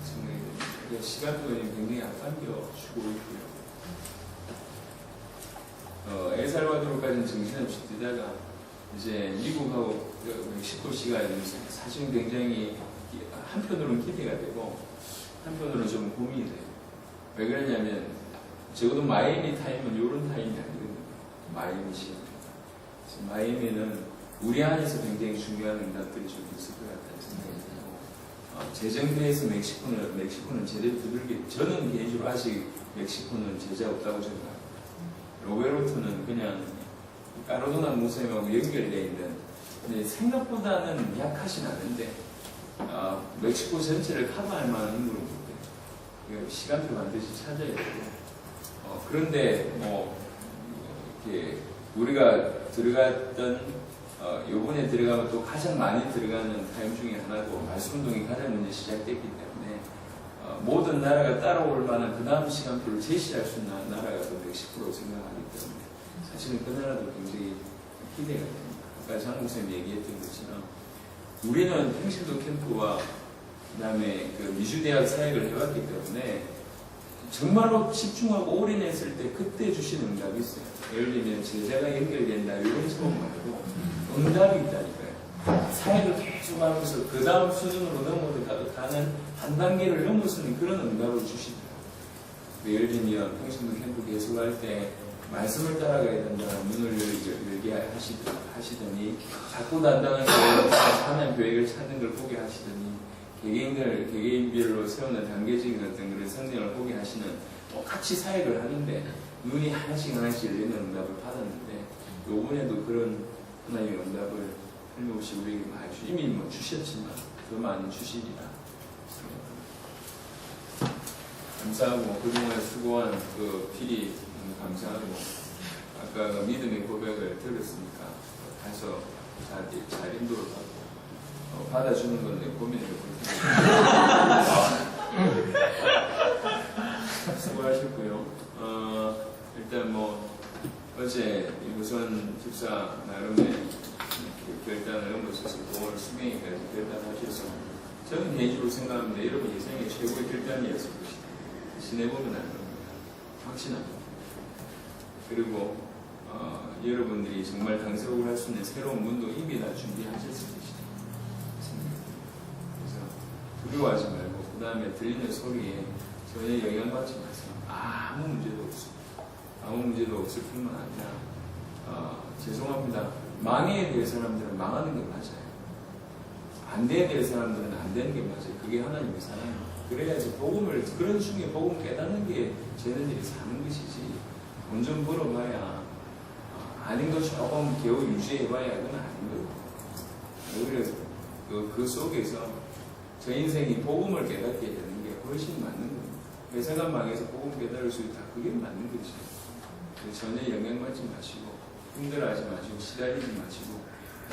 생각이 듭니다. 시간표가 굉장히 앞당겨주고 있고요. 엘살바도르까지는 정신없이 뛰다가 이제 미국하고 멕시코 시간이 사실은 굉장히 한편으로는 기대가 되고 한편으로는 좀 고민이 돼요. 왜 그러냐면 적어도 마이애미 타임은 이런 타임이 아니거든요. 마이애미 시간. 마이애미는 우리 안에서 굉장히 중요한 응답들이 좀 있을 것 같다는 생각이 들고, 재정비에서 멕시코는 제대로 두들겨. 저는 개인적으로 아직 멕시코는 제자 없다고 생각합니다. 로베르토는 그냥 까르도나 목사님하고 연결되어 있는, 근데 생각보다는 약하진 않은데 멕시코 전체를 커버할 만한 인물은 못돼요. 시간표 반드시 찾아야 되고, 그런데 이렇게 우리가 들어갔던 요번에 들어가면 또 가장 많이 들어가는 타임 중에 하나고, 말씀운동이 가장 먼저 시작됐기 때문에 모든 나라가 따라올 만한 그 다음 시간표를 제시할 수 있는 나라가 또 멕시코로 생각하기 때문에 사실은 그 나라도 굉장히 기대가 됩니다. 아까 장 목사님이 얘기했던 것처럼 우리는 행신도 캠프와 그다음에 그 미주대학 사역을 해왔기 때문에 정말로 집중하고 올인했을 때 그때 주신 응답이 있어요. 예를 들면 제자가 연결된다 이런 제목 말고 응답이 있다니까요. 사역을 계속 하면서 그 다음 수준으로 넘어가는 한 단계를 넘어서는 그런 응답을 주시더라고요. 예를 들면 행신도 캠프 계속할 때 말씀을 따라가야 된다는 눈을 열게 하시더니 자꾸 단단한 하나님 계획을 찾는 걸 보게 하시더니 개개인별로 세우는 단계적인 어떤 그런 성장을 보게 하시는 똑같이 사역을 하는데 눈이 하나씩 열리는 응답을 받았는데 요번에도 그런 하나님의 응답을 틀림없이 우리에게 많이 이미 뭐 주셨지만 더 많이 주시리라 감사하고 그동안에 수고한 그 필이 감사하고 아까 그 믿음의 고백을 들었으니까 가서 잘 인도를 받고 받아주는 건 내 고민을 수고하셨고요. 일단 뭐 어제 이무선 집사 나름의 결단을 넘어서서 공원을 수명이까지 결단하셔서 저는 개인적으로 생각합니다. 여러분 인생의 최고의 결단이었을 것이다. 지내보면 알 겁니다. 확신합니다. 그리고 여러분들이 정말 강석을 할 수 있는 새로운 문도 이미 다 준비하셨을 것이다. 그래서 두려워하지 말고 그 다음에 들리는 소리에 전혀 영향받지 마세요. 아무 문제도 없습니다. 아무 문제도 없을 뿐만 아니라 죄송합니다. 망해야 될 사람들은 망하는 게 맞아요. 안 돼야 될 사람들은 안 되는 게 맞아요. 그게 하나님의 사랑이에요. 그래야지 복음을 그런 중에 복음 깨닫는 게 쟤네들이 사는 것이지 돈 좀 벌어봐야 아닌 거 조금 겨우 유지해봐야 그건 아닌 거예요. 그래서 그 속에서 저 인생이 복음을 깨닫게 되는 게 훨씬 맞는 거예요. 회사가 망해서 복음 깨달을 수 있다. 그게 맞는 거죠. 전혀 영향받지 마시고 힘들어하지 마시고 시달리지 마시고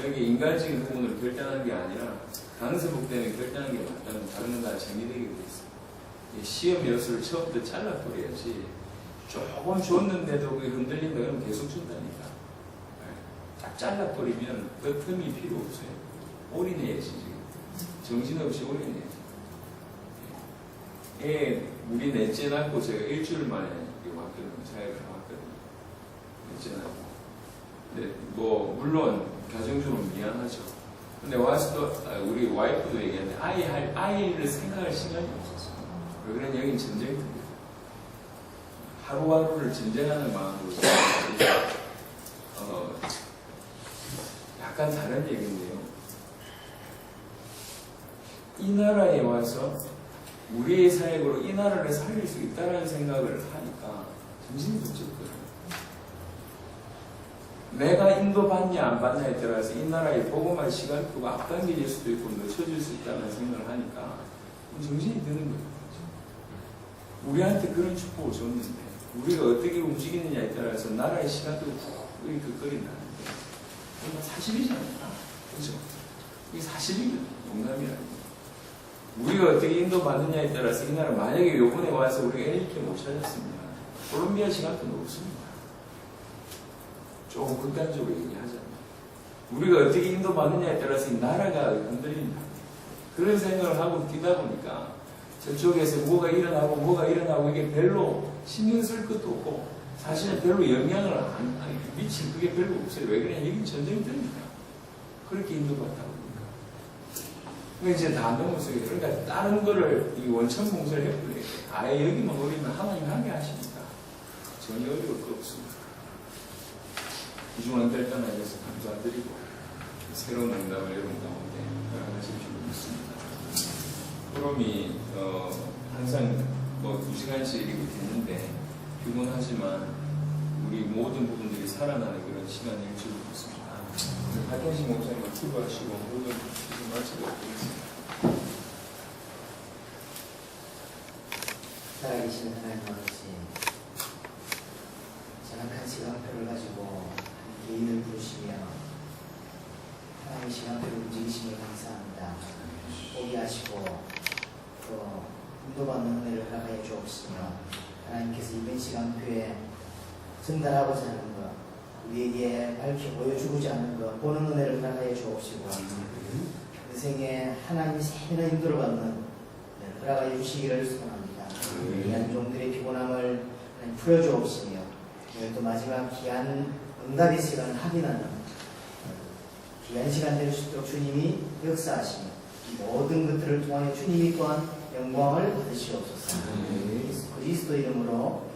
여기 인간적인 부분으로 결단하는 게 아니라 강세복 때문에 결단하는 게 맞다면 다른 건 다 정리되게 돼 있어요. 시험 여수를 처음부터 잘라버려야지 조금 줬는데도 그게 흔들린다 그러면 계속 준다니까. 딱 잘라버리면 그 틈이 필요 없어요. 올인해야지 지금. 정신없이 올인해야지. 우리 넷째 낳고 제가 일주일 만에 왔거든요. 사역을 왔거든요. 넷째 낳고. 근데 뭐 물론 가정적으로 미안하죠. 근데 와서도 우리 와이프도 얘기하는데 아이를 생각할 시간이 없었어요. 왜 그러냐 여긴 전쟁터입니다. 하루하루를 전쟁하는 마음으로 약간 다른 얘기인데요. 이 나라에 와서 우리의 사역으로 이 나라를 살릴 수 있다는 생각을 하니까 정신이 붙였거든요. 내가 인도받냐 안 받냐에 따라서 이 나라의 복음할 시간표가 앞당겨질 수도 있고 늦춰질 수 있다는 생각을 하니까 정신이 드는 거예요. 우리한테 그런 축복을 줬는데 우리가 어떻게 움직이느냐에 따라서 나라의 시간표가 훅 이렇게 끓인다는 게 정말 사실이잖아요. 그렇죠? 이게 사실이거든요. 농담이라는 우리가 어떻게 인도받느냐에 따라서 이 나라 만약에 요번에 와서 우리가 NLK 못 찾았습니다. 콜롬비아 시간표는 없습니다. 조금 극단적으로 얘기하잖아요. 우리가 어떻게 인도받느냐에 따라서 이 나라가 흔들린다. 그런 생각을 하고 뛰다 보니까 저쪽에서 뭐가 일어나고 이게 별로 신경 쓸 것도 없고 사실은 별로 영향을 미칠 그게 별로 없어요. 왜 그러냐? 여기 전쟁터입니다. 그렇게 인도받다 보니까. 그러니까 이제 다 넘어서요. 그러니까 다른 거를 이 원천 봉쇄를 해버려야 돼요. 아예 여기만 오리면 하나님 하게 하시니까 전혀 어려울 거 없습니다. 이중한 결단에 대해서 감사드리고 새로운 응답을 여러분 가운데 허락하실 줄 믿습니다. 프롬이 항상 뭐 2시간씩 이렇게 됐는데 피곤하지만 우리 모든 부분들이 살아나는 그런 시간일 줄 믿습니다. 오늘 박현식 목사님 기도하시고 모든 기도 마치도록 하겠습니다. 살아계신 하나님 아버지, 정확한 시간표를 가지고 개인을 부르시며 하나님의 시간표를 움직이시며 감사합니다. 보게 하시고 또 인도받는 은혜를 허락하여 주옵시며 하나님께서 이번 시간표에 전달하고자 하는 것 우리에게 밝히 보여주고자 하는 것 보는 은혜를 허락하여 주옵시고 그 생에 하나님이 세미나 힘들어받는 허락하여 주시기를 소원합니다. 귀한 종들의 피곤함을 하나님 풀어주옵시며 또 마지막 귀한 응답의 시간을 확인하는 귀한 시간 될 수 있도록 주님이 역사하시며 모든 것들을 통하여 주님이 또한 영광을 받으시옵소서. 예수 그리스도 이름으로